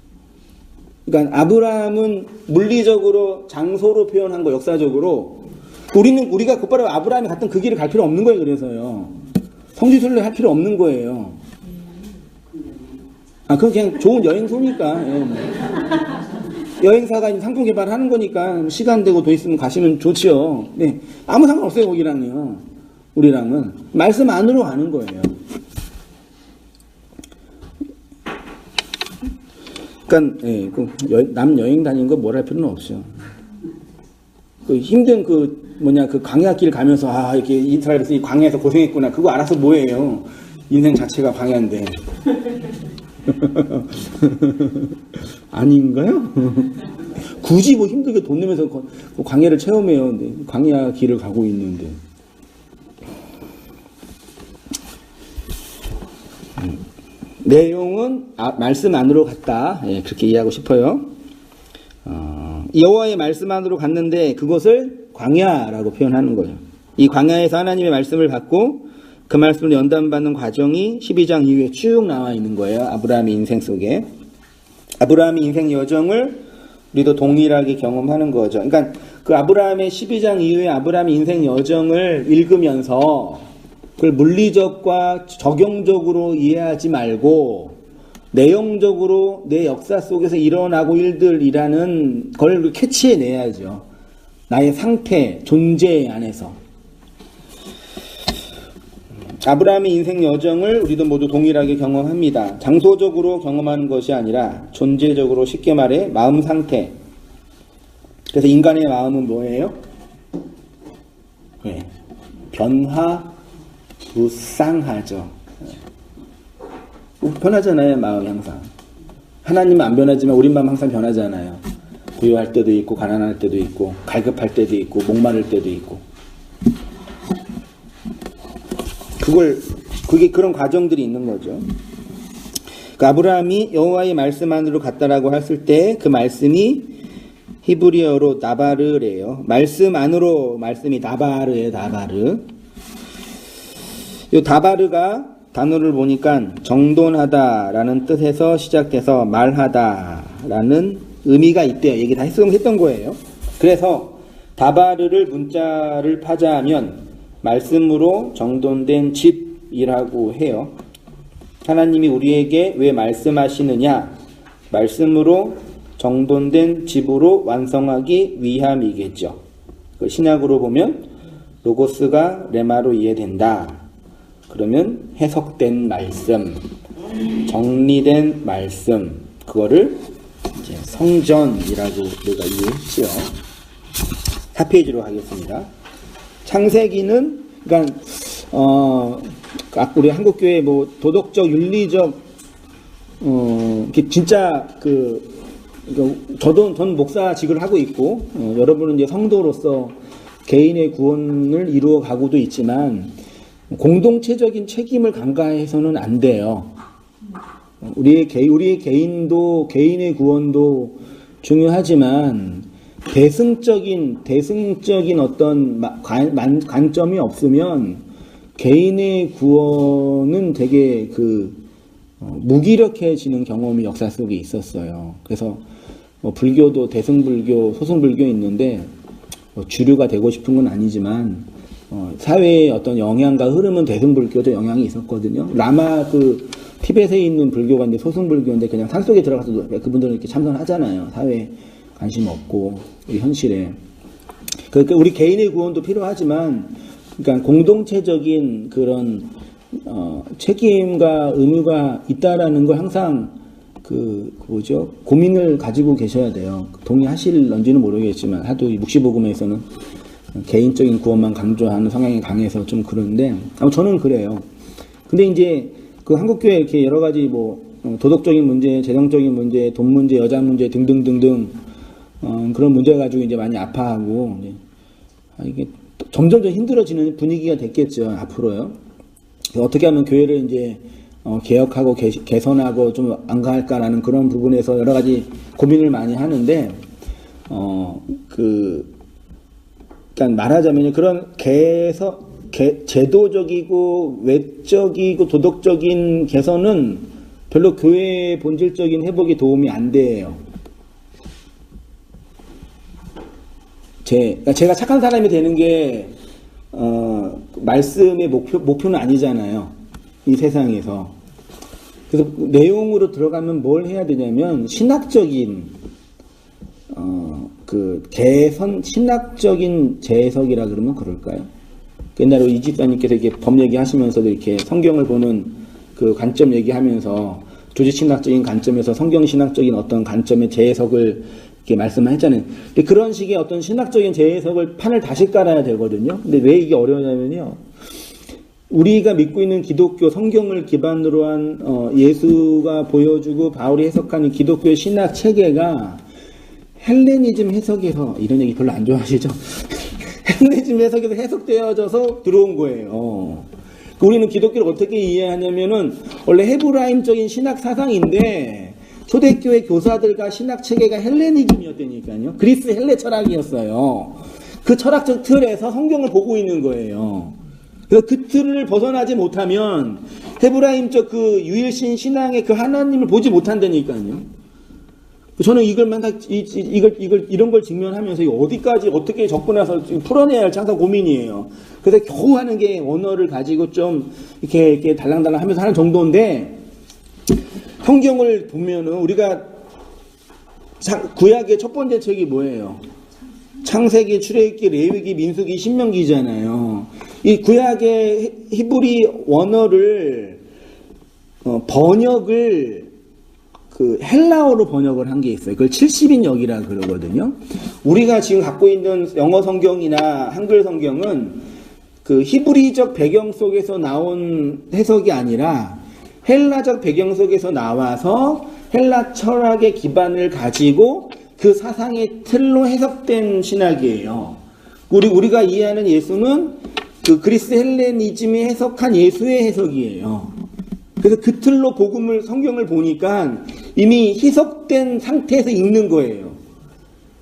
그러니까 아브라함은 물리적으로 장소로 표현한 거, 역사적으로. 우리가 곧바로 아브라함이 갔던 그 길을 갈 필요 없는 거예요. 그래서요. 성지순례 할 필요 없는 거예요. 그건 그냥 좋은 여행소니까. 예, 뭐. 여행사가 상품 개발하는 거니까 시간 되고 돈 있으면 가시면 좋지요. 네, 아무 상관없어요. 거기랑요. 우리랑은 말씀 안으로 가는 거예요. 그러니까 예, 남 여행 다니는 거 뭘 할 필요는 없죠. 그 힘든 그 광야길 가면서 이렇게 이스라엘에서 이 광야에서 고생했구나. 그거 알아서 뭐예요? 인생 자체가 광야인데. 아닌가요? 굳이 뭐 힘들게 돈 내면서 광야를 체험해요. 근데 광야 길을 가고 있는데. 내용은 말씀 안으로 갔다. 예, 그렇게 이해하고 싶어요. 여호와의 말씀 안으로 갔는데 그것을 광야라고 표현하는 거예요. 이 광야에서 하나님의 말씀을 받고 그 말씀을 연단받는 과정이 12장 이후에 쭉 나와 있는 거예요. 아브라함의 인생 속에. 아브라함의 인생 여정을 우리도 동일하게 경험하는 거죠. 그러니까 그 아브라함의 12장 이후에 아브라함의 인생 여정을 읽으면서 그걸 물리적과 적용적으로 이해하지 말고 내용적으로 내 역사 속에서 일어나고 일들이라는 걸 캐치해내야죠. 나의 상태, 존재 안에서. 아브라함의 인생 여정을 우리도 모두 동일하게 경험합니다. 장소적으로 경험하는 것이 아니라 존재적으로, 쉽게 말해 마음 상태. 그래서 인간의 마음은 뭐예요? 네. 변화무쌍하죠. 변하잖아요. 마음이 항상. 하나님은 안 변하지만 우리 마음 항상 변하잖아요. 부유할 때도 있고 가난할 때도 있고 갈급할 때도 있고 목마를 때도 있고. 그게 그런 과정들이 있는 거죠. 그러니까 아브라함이 여호와의 말씀 안으로 갔다라고 했을 때 그 말씀이 히브리어로 나바르래요. 말씀 안으로, 말씀이 나바르예요. 나바르. 이 다바르가 단어를 보니까 정돈하다라는 뜻에서 시작돼서 말하다라는 의미가 있대요. 얘기 다 했던 거예요. 그래서 다바르를 문자를 파자하면 말씀으로 정돈된 집이라고 해요. 하나님이 우리에게 왜 말씀하시느냐? 말씀으로 정돈된 집으로 완성하기 위함이겠죠. 신약으로 보면 로고스가 레마로 이해된다. 그러면 해석된 말씀, 정리된 말씀, 그거를 이제 성전이라고 우리가 이해했죠. 4페이지로 가겠습니다. 창세기는, 그러니까, 우리 한국교회 뭐 도덕적, 윤리적, 진짜 전 목사직을 하고 있고, 여러분은 이제 성도로서 개인의 구원을 이루어 가고도 있지만, 공동체적인 책임을 간과해서는 안 돼요. 우리의 개인도, 개인의 구원도 중요하지만, 대승적인 어떤 관점이 없으면, 개인의 구원은 되게 무기력해지는 경험이 역사 속에 있었어요. 그래서, 불교도 대승불교, 소승불교 있는데, 주류가 되고 싶은 건 아니지만, 사회의 어떤 영향과 흐름은 대승불교도 영향이 있었거든요. 라마 티벳에 있는 불교가 이제 소승불교인데 그냥 산속에 들어가서 그분들은 이렇게 참선하잖아요. 사회에 관심 없고, 우리 현실에. 그러니까 우리 개인의 구원도 필요하지만, 그러니까 공동체적인 그런, 책임과 의무가 있다라는 걸 항상 고민을 가지고 계셔야 돼요. 동의하실런지는 모르겠지만, 하도 이 묵시복음에서는 개인적인 구원만 강조하는 성향이 강해서 좀 그런데, 저는 그래요. 근데 이제 한국교회 이렇게 여러 가지 도덕적인 문제, 재정적인 문제, 돈 문제, 여자 문제 등등등등, 그런 문제 가지고 이제 많이 아파하고, 이게 점점 더 힘들어지는 분위기가 됐겠죠, 앞으로요. 어떻게 하면 교회를 이제, 개혁하고 개선하고 좀 안가할까라는 그런 부분에서 여러 가지 고민을 많이 하는데, 그러니까 말하자면 그런 제도적이고 외적이고 도덕적인 개선은 별로 교회의 본질적인 회복에 도움이 안 돼요. 제가 착한 사람이 되는 게 말씀의 목표는 아니잖아요. 이 세상에서. 그래서 내용으로 들어가면 뭘 해야 되냐면 신학적인 신학적인 재해석이라 그러면 그럴까요? 옛날에 이 집사님께서 이렇게 법 얘기하시면서도 이렇게 성경을 보는 그 관점 얘기하면서 조직신학적인 관점에서 성경신학적인 어떤 관점의 재해석을 이렇게 말씀하셨잖아요. 근데 그런 식의 어떤 신학적인 재해석을 판을 다시 깔아야 되거든요. 근데 왜 이게 어려우냐면요. 우리가 믿고 있는 기독교 성경을 기반으로 한 예수가 보여주고 바울이 해석하는 기독교의 신학 체계가 헬레니즘 해석에서 이런 얘기 별로 안 좋아하시죠? 헬레니즘 해석에서 해석되어져서 들어온 거예요. 우리는 기독교를 어떻게 이해하냐면은 원래 헤브라임적인 신학 사상인데 초대교회 교사들과 신학 체계가 헬레니즘이었다니까요. 그리스 헬레 철학이었어요. 그 철학적 틀에서 성경을 보고 있는 거예요. 그래서 그 틀을 벗어나지 못하면 헤브라임적 그 유일신 신앙의 그 하나님을 보지 못한다니까요. 저는 이런 걸 직면하면서 어디까지 어떻게 접근해서 풀어내야 할지 항상 고민이에요. 그래서 겨우 하는 게 언어를 가지고 좀 이렇게 달랑달랑 하면서 하는 정도인데, 성경을 보면은 우리가 구약의 첫 번째 책이 뭐예요? 창세기, 출애굽기, 레위기, 민수기, 신명기잖아요. 이 구약의 히브리 원어를 번역을 헬라어로 번역을 한 게 있어요. 그걸 70인역이라 그러거든요. 우리가 지금 갖고 있는 영어 성경이나 한글 성경은 그 히브리적 배경 속에서 나온 해석이 아니라 헬라적 배경 속에서 나와서 헬라 철학의 기반을 가지고 그 사상의 틀로 해석된 신학이에요. 우리가 이해하는 예수는 그 그리스 헬레니즘이 해석한 예수의 해석이에요. 그래서 그 틀로 성경을 보니까 이미 희석된 상태에서 읽는 거예요.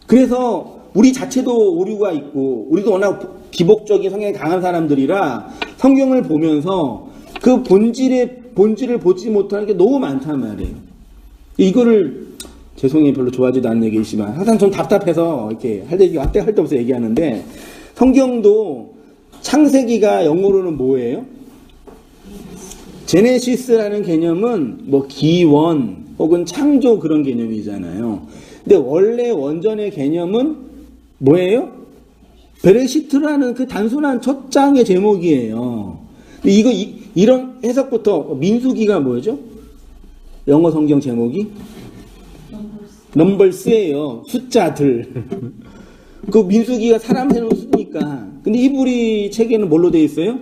그래서 우리 자체도 오류가 있고, 우리도 워낙 기복적인 성향이 강한 사람들이라 성경을 보면서 그 본질을 보지 못하는 게 너무 많단 말이에요. 이거를, 죄송해요. 별로 좋아하지도 않는 얘기지만, 항상 좀 답답해서 이렇게 할 때 없어 얘기하는데, 성경도 창세기가 영어로는 뭐예요? 제네시스라는 개념은 뭐 기원 혹은 창조 그런 개념이잖아요. 근데 원래 원전의 개념은 뭐예요? 베레시트라는 그 단순한 첫 장의 제목이에요. 이런 해석부터 민수기가 뭐죠? 영어 성경 제목이 넘버스예요. 숫자들. 그 민수기가 사람 세는 수니까. 근데 히브리 책에는 뭘로 되어 있어요?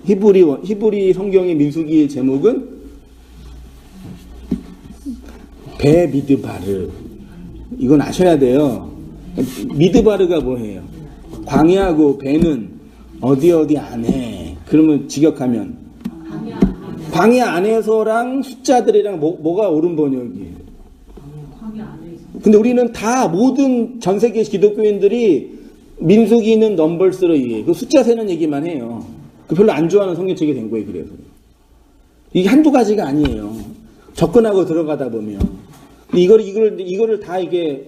히브리 성경의 민수기의 제목은 베미드바르. 이건 아셔야 돼요. 미드바르가 뭐예요? 광야고 배는 어디 안에. 그러면 직역하면 광야 안에서랑 숫자들이랑 뭐가 옳은 번역이에요? 근데 우리는 다 모든 전 세계 기독교인들이 민수기는 넘버스로 이해해. 그 숫자 세는 얘기만 해요. 그 별로 안 좋아하는 성경책이 된 거예요. 그래서 이게 한두 가지가 아니에요. 접근하고 들어가다 보면 이거를 다 이게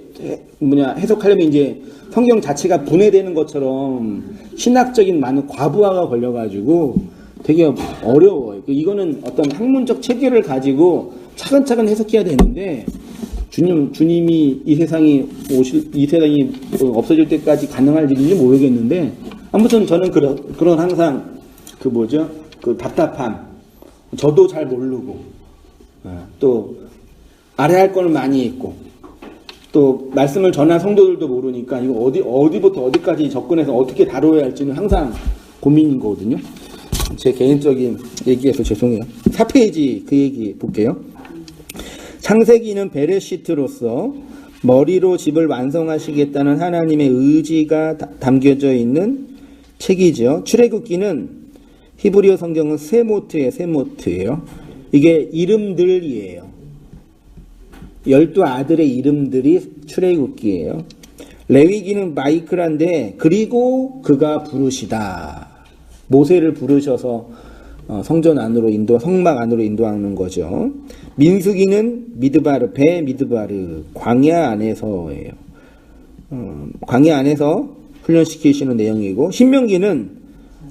해석하려면 이제 성경 자체가 분해되는 것처럼 신학적인 많은 과부하가 걸려가지고 되게 어려워요. 이거는 어떤 학문적 체계를 가지고 차근차근 해석해야 되는데 주님이 이 세상이 없어질 때까지 가능할 일인지 모르겠는데, 아무튼 저는 그런 항상 그 답답함, 저도 잘 모르고, 또 알아야 할 거는 많이 있고, 또 말씀을 전한 성도들도 모르니까 이거 어디부터 어디까지 접근해서 어떻게 다뤄야 할지는 항상 고민인 거거든요. 제 개인적인 얘기에서 죄송해요. 4페이지 그 얘기 볼게요. 창세기는 베레시트로서 머리로 집을 완성하시겠다는 하나님의 의지가 담겨져 있는 책이죠. 출애굽기는 히브리어 성경은 세모트예요. 이게 이름들이에요. 12 아들의 이름들이 출애굽기예요. 레위기는 마이크라인데 그리고 그가 부르시다. 모세를 부르셔서 성전 안으로 성막 안으로 인도하는 거죠. 민수기는 미드바르, 배 미드바르, 광야 안에서예요. 광야 안에서 훈련시키시는 내용이고, 신명기는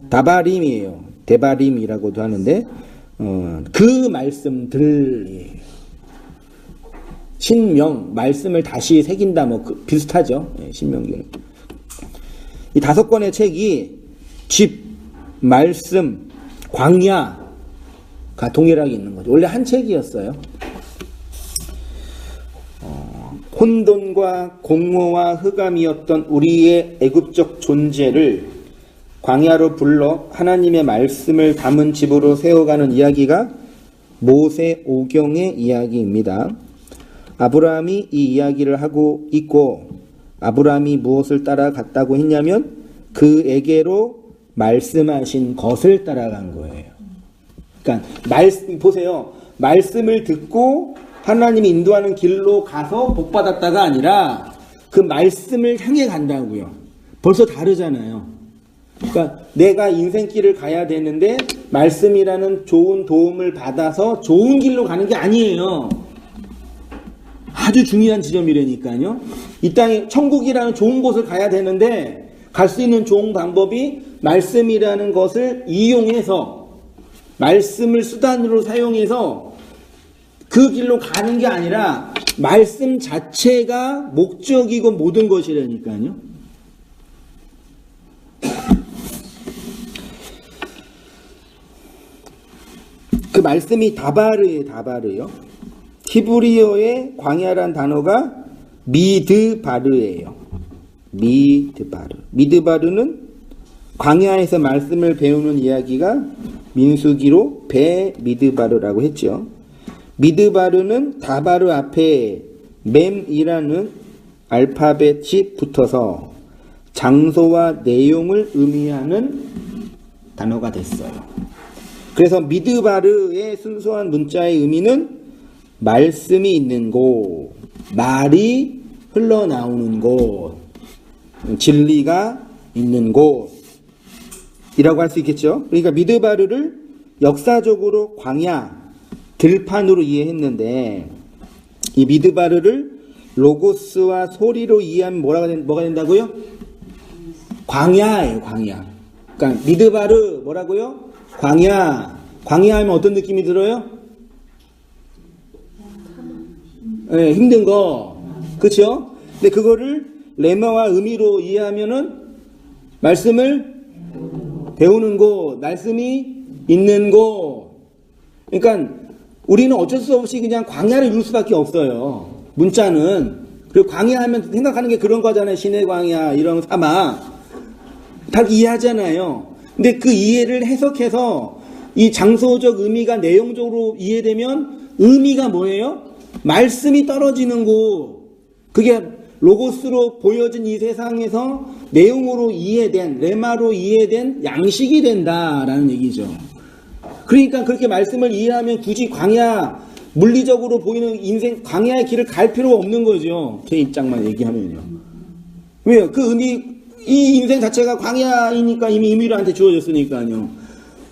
다바림이에요. 데바림이라고도 하는데 그 말씀들이에요. 신명, 말씀을 다시 새긴다, 비슷하죠. 신명기는. 이 5권의 책이 집, 말씀, 광야가 동일하게 있는 거죠. 원래 한 책이었어요. 혼돈과 공허와 흑암이었던 우리의 애굽적 존재를 광야로 불러 하나님의 말씀을 담은 집으로 세워가는 이야기가 모세 오경의 이야기입니다. 아브라함이 이 이야기를 하고 있고, 아브라함이 무엇을 따라갔다고 했냐면 그에게로 말씀하신 것을 따라간 거예요. 그러니까 보세요. 말씀을 듣고 하나님이 인도하는 길로 가서 복받았다가 아니라 그 말씀을 향해 간다고요. 벌써 다르잖아요. 그러니까 내가 인생길을 가야 되는데 말씀이라는 좋은 도움을 받아서 좋은 길로 가는 게 아니에요. 아주 중요한 지점이라니까요. 이 땅에 천국이라는 좋은 곳을 가야 되는데 갈 수 있는 좋은 방법이 말씀이라는 것을 이용해서, 말씀을 수단으로 사용해서 그 길로 가는 게 아니라 말씀 자체가 목적이고 모든 것이라니까요. 그 말씀이 다바르요. 히브리어의 광야란 단어가 미드바르예요. 미드바르는 광야에서 말씀을 배우는 이야기가 민수기로 배 미드바르라고 했죠. 미드바르는 다바르 앞에 mem이라는 알파벳이 붙어서 장소와 내용을 의미하는 단어가 됐어요. 그래서 미드바르의 순수한 문자의 의미는 말씀이 있는 곳, 말이 흘러나오는 곳, 진리가 있는 곳이라고 할 수 있겠죠. 그러니까 미드바르를 역사적으로 광야, 들판으로 이해했는데, 이 미드바르를 로고스와 소리로 이해하면 뭐가 된다고요? 광야예요, 광야. 그러니까 미드바르 뭐라고요? 광야. 광야 하면 어떤 느낌이 들어요? 네, 힘든 거. 그렇죠? 근데 그거를 레마와 의미로 이해하면은 말씀을 배우는 곳, 말씀이 있는 곳. 그러니까 우리는 어쩔 수 없이 그냥 광야를 이룰 수밖에 없어요. 문자는. 그리고 광야 하면 생각하는 게 그런 거잖아요. 시내 광야, 이런 사막. 다 이해하잖아요. 근데 그 이해를 해석해서 이 장소적 의미가 내용적으로 이해되면 의미가 뭐예요? 말씀이 떨어지는 곳. 그게 로고스로 보여진 이 세상에서 내용으로 이해된, 레마로 이해된 양식이 된다라는 얘기죠. 그러니까 그렇게 말씀을 이해하면 굳이 광야, 물리적으로 보이는 인생, 광야의 길을 갈 필요가 없는 거죠. 제 입장만 얘기하면요. 왜요? 그 의미, 이 인생 자체가 광야이니까 이미 의미로한테 주어졌으니까요.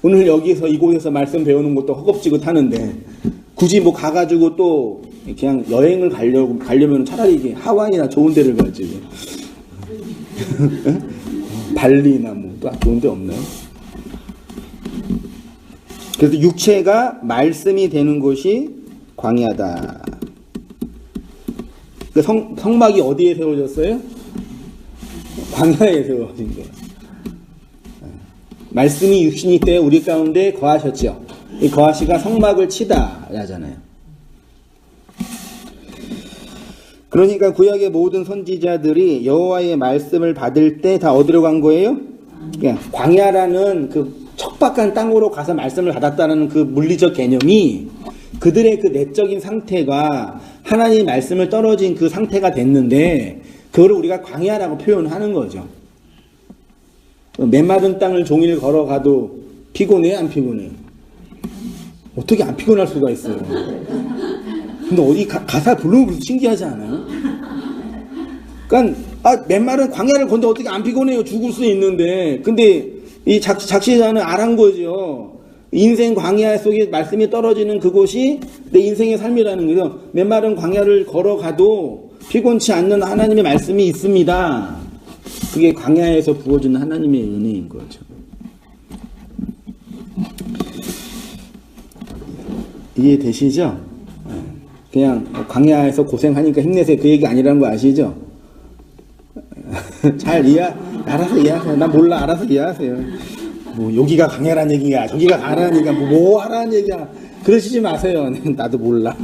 오늘 여기서 이곳에서 말씀 배우는 것도 허겁지겁하는데 굳이 뭐 가가지고 또 그냥 여행을 가려면 차라리 이게 하와이나 좋은 데를 가지. 발리나 뭐 또 좋은 데 없나요? 그래서 육체가 말씀이 되는 곳이 광야다. 그 성막이 어디에 세워졌어요? 광야에 세워진 거예요. 말씀이 육신이 때 우리 가운데 거하셨죠. 이 거하시가 성막을 치다 하잖아요. 그러니까 구약의 모든 선지자들이 여호와의 말씀을 받을 때 다 어디로 간 거예요? 그냥 광야라는 그 척박한 땅으로 가서 말씀을 받았다는 그 물리적 개념이 그들의 그 내적인 상태가 하나님의 말씀을 떨어진 그 상태가 됐는데 그거를 우리가 광야라고 표현하는 거죠. 메마른 땅을 종일 걸어가도 피곤해? 안 피곤해? 어떻게 안 피곤할 수가 있어요? 근데 어디 가사 부르면 신기하지 않아요? 그러니까 맨말은 광야를 건너 어떻게 안 피곤해요? 죽을 수 있는데. 근데 이 작시자는 알한 거죠. 인생 광야 속에 말씀이 떨어지는 그곳이 내 인생의 삶이라는 거죠. 맨말은 광야를 걸어가도 피곤치 않는 하나님의 말씀이 있습니다. 그게 광야에서 부어주는 하나님의 은혜인 거죠. 이해되시죠? 그냥 광야에서 고생하니까 힘내세요. 그 얘기 아니라는 거 아시죠? 잘 알아서 이해하세요. 난 몰라. 알아서 이해하세요. 뭐 여기가 광야란 얘기야, 저기가 가라는 얘기야, 뭐 하라는 얘기야. 그러시지 마세요. 나도 몰라.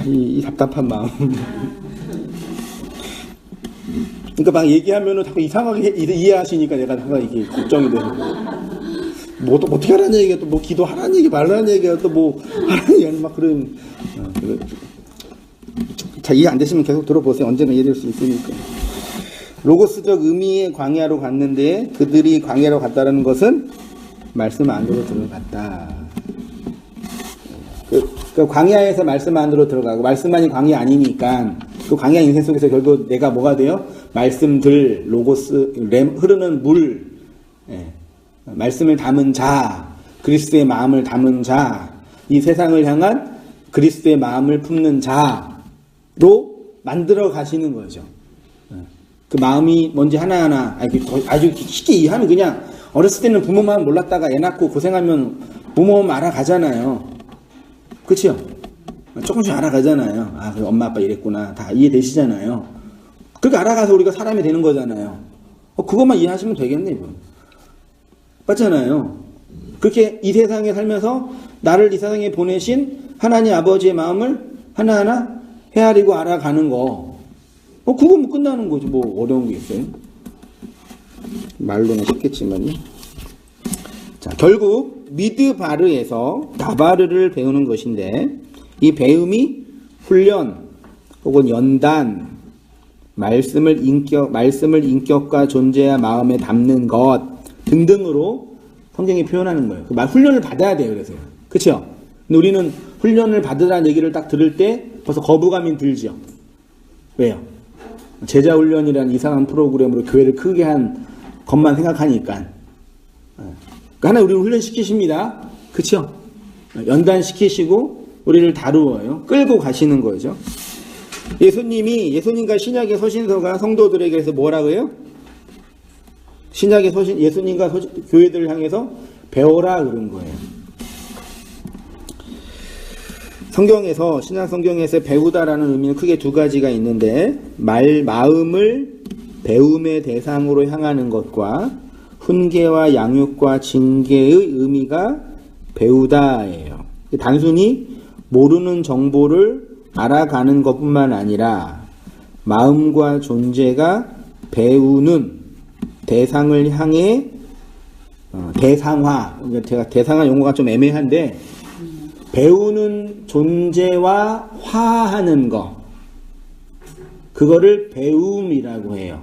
이 답답한 마음. 그러니까 막 얘기하면은 자꾸 이상하게 이해하시니까 내가 항상 이게 걱정이 되는 거예요. 뭐 또 어떻게 하라는 얘기야, 또 뭐 기도하라는 얘기, 말라는 얘기야, 또 뭐 하라는 얘기, 막 그런. 자, 이해 안 되시면 계속 들어보세요. 언제나 이해될 수 있으니까. 로고스적 의미의 광야로 갔는데 그들이 광야로 갔다라는 것은 말씀 안으로 들어갔다. 그 광야에서 말씀 안으로 들어가고 말씀만이 광야 아니니까 그 광야 인생 속에서 결국 내가 뭐가 돼요? 말씀들, 로고스, 흐르는 물, 말씀을 담은 자, 그리스도의 마음을 담은 자, 이 세상을 향한 그리스도의 마음을 품는 자로 만들어 가시는 거죠. 그 마음이 뭔지 하나하나 아주 쉽게 이해하면 그냥 어렸을 때는 부모 마음 몰랐다가 애 낳고 고생하면 부모 마음 알아가잖아요. 그치요? 조금씩 알아가잖아요. 아, 그래, 엄마 아빠 이랬구나. 다 이해되시잖아요. 그렇게 알아가서 우리가 사람이 되는 거잖아요. 그것만 이해하시면 되겠네, 이분. 맞잖아요. 그렇게 이 세상에 살면서 나를 이 세상에 보내신 하나님 아버지의 마음을 하나하나 헤아리고 알아가는 거. 그거 뭐 끝나는 거지. 뭐 어려운 게 있어요. 말로는 쉽겠지만요. 자, 결국 미드바르에서 나바르를 배우는 것인데 이 배움이 훈련 혹은 연단, 말씀을 인격과 존재와 마음에 담는 것 등등으로 성경이 표현하는 거예요. 훈련을 받아야 돼요. 그래서요. 그렇죠? 근데 우리는 훈련을 받으라는 얘기를 딱 들을 때 벌써 거부감이 들죠. 왜요? 제자 훈련이라는 이상한 프로그램으로 교회를 크게 한 것만 생각하니까. 하나 우리를 훈련시키십니다. 그렇죠? 연단시키시고 우리를 다루어요. 끌고 가시는 거죠. 예수님과 신약의 서신서가 성도들에게 그래서 뭐라고 해요? 신약의 예수님과 교회들을 향해서 배워라 그런 거예요. 성경에서, 신약 성경에서 배우다라는 의미는 크게 두 가지가 있는데, 마음을 배움의 대상으로 향하는 것과 훈계와 양육과 징계의 의미가 배우다예요. 단순히 모르는 정보를 알아가는 것뿐만 아니라 마음과 존재가 배우는 대상을 향해 대상화, 제가 대상화 용어가 좀 애매한데 배우는 존재와 화하는 거, 그거를 배움이라고 해요.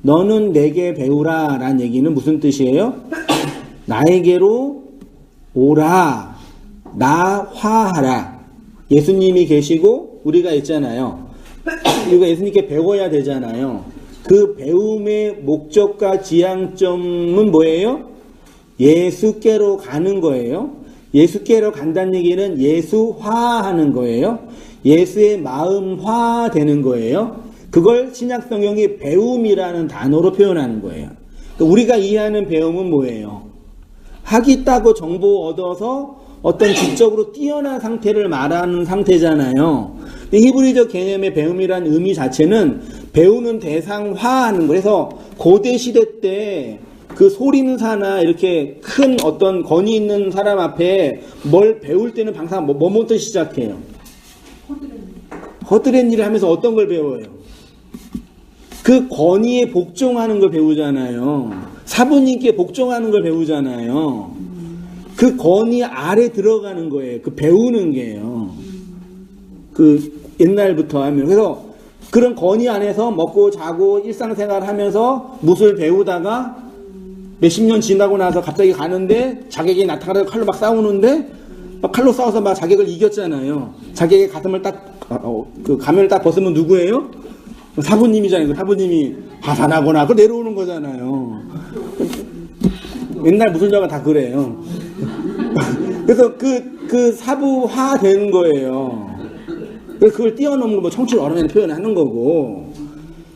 너는 내게 배우라 라는 얘기는 무슨 뜻이에요? 나에게로 오라, 나 화하라. 예수님이 계시고 우리가 있잖아요. 우리가 예수님께 배워야 되잖아요. 그 배움의 목적과 지향점은 뭐예요? 예수께로 가는 거예요. 예수께로 간다는 얘기는 예수화하는 거예요. 예수의 마음화 되는 거예요. 그걸 신약 성경이 배움이라는 단어로 표현하는 거예요. 그러니까 우리가 이해하는 배움은 뭐예요? 학위 따고 정보 얻어서 어떤 지적으로 뛰어난 상태를 말하는 상태잖아요. 히브리적 개념의 배움이라는 의미 자체는 배우는 대상화하는 거예요. 그래서 고대 시대 때 그 소림사나 이렇게 큰 어떤 권위 있는 사람 앞에 뭘 배울 때는 항상 뭐부터 시작해요? 허드렛 일을 하면서 어떤 걸 배워요? 그 권위에 복종하는 걸 배우잖아요. 사부님께 복종하는 걸 배우잖아요. 그 권위 아래 들어가는 거예요. 그 배우는 게요. 그 옛날부터 하면. 그래서 그런 권위 안에서 먹고 자고 일상생활 하면서 무술 배우다가 몇십 년 지나고 나서 갑자기 가는데 자객이 나타나서 칼로 막 싸우는데 막 칼로 싸워서 막 자객을 이겼잖아요. 자객의 가슴을 그 가면을 딱 벗으면 누구예요? 사부님이잖아요. 그 사부님이 하산하거나 그 내려오는 거잖아요. 옛날 무술자가 다 그래요. 그래서 그 사부화 되는 거예요. 그래서 그걸 뛰어넘는 뭐 청출 어른을 표현하는 거고.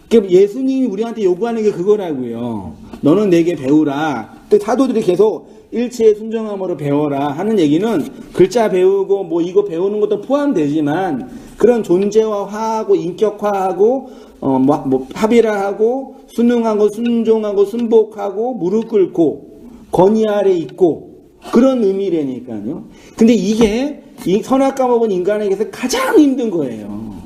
예수님이 우리한테 요구하는 게 그거라고요. 너는 내게 배우라. 또 사도들이 계속 일체의 순종함으로 배워라 하는 얘기는 글자 배우고 뭐 이거 배우는 것도 포함되지만 그런 존재화하고 인격화하고 뭐 합의라하고 순응하고 순종하고 순복하고 무릎 꿇고 권위 아래 있고 그런 의미라니까요. 근데 이게 이 선악 과목은 인간에게서 가장 힘든 거예요.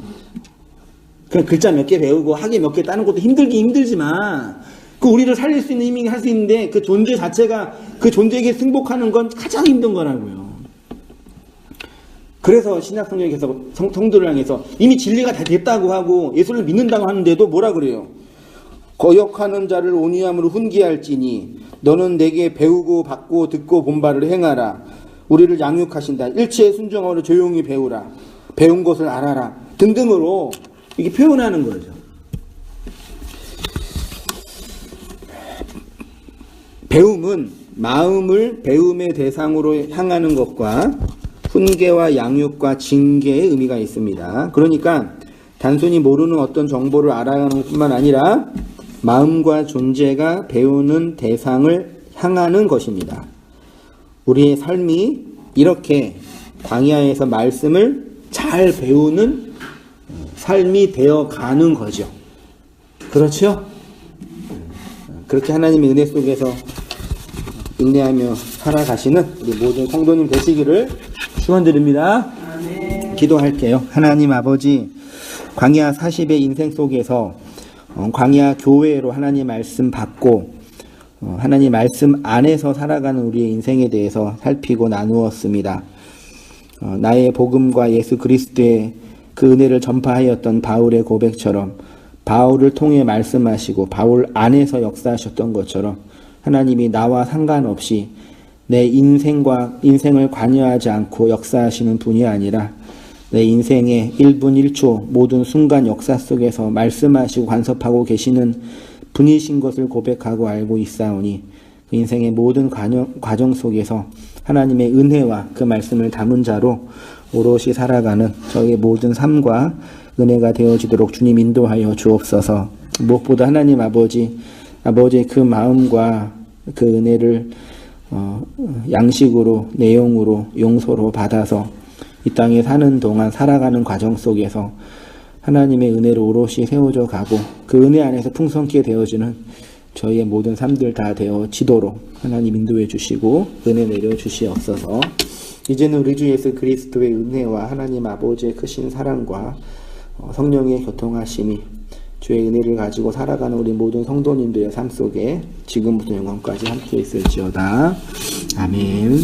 그냥 글자 몇 개 배우고 학위 몇 개 따는 것도 힘들지만 그 우리를 살릴 수 있는 힘이 할 수 있는데 그 존재 자체가 그 존재에게 승복하는 건 가장 힘든 거라고요. 그래서 신약 성경에서 성도를 향해서 이미 진리가 다 됐다고 하고 예수를 믿는다고 하는데도 뭐라 그래요? 거역하는 자를 온유함으로 훈계할지니 너는 내게 배우고 받고 듣고 본 바를 행하라. 우리를 양육하신다. 일체의 순종함으로 조용히 배우라. 배운 것을 알아라. 등등으로 이게 표현하는 거죠. 배움은 마음을 배움의 대상으로 향하는 것과 훈계와 양육과 징계의 의미가 있습니다. 그러니까 단순히 모르는 어떤 정보를 알아가는 것뿐만 아니라 마음과 존재가 배우는 대상을 향하는 것입니다. 우리의 삶이 이렇게 광야에서 말씀을 잘 배우는 삶이 되어가는 거죠. 그렇죠? 그렇게 하나님의 은혜 속에서 인내하며 살아가시는 우리 모든 성도님 되시기를 축원드립니다. 기도할게요. 하나님 아버지, 광야 40의 인생 속에서 광야 교회로 하나님 말씀 받고 하나님 말씀 안에서 살아가는 우리의 인생에 대해서 살피고 나누었습니다. 나의 복음과 예수 그리스도의 그 은혜를 전파하였던 바울의 고백처럼 바울을 통해 말씀하시고 바울 안에서 역사하셨던 것처럼 하나님이 나와 상관없이 내 인생을 관여하지 않고 역사하시는 분이 아니라 내 인생의 1분 1초 모든 순간 역사 속에서 말씀하시고 간섭하고 계시는 분이신 것을 고백하고 알고 있사오니 그 인생의 모든 과정 속에서 하나님의 은혜와 그 말씀을 담은 자로 오롯이 살아가는 저희의 모든 삶과 은혜가 되어지도록 주님 인도하여 주옵소서. 무엇보다 하나님 아버지의 그 마음과 그 은혜를 양식으로 내용으로 용서로 받아서 이 땅에 사는 동안 살아가는 과정 속에서 하나님의 은혜로 오롯이 세워져 가고 그 은혜 안에서 풍성케 되어지는 저희의 모든 삶들 다 되어지도록 하나님 인도해 주시고 은혜 내려 주시옵소서. 이제는 우리 주 예수 그리스도의 은혜와 하나님 아버지의 크신 사랑과 성령의 교통하심이 주의 은혜를 가지고 살아가는 우리 모든 성도님들의 삶 속에 지금부터 영원까지 함께 있을지어다. 아멘.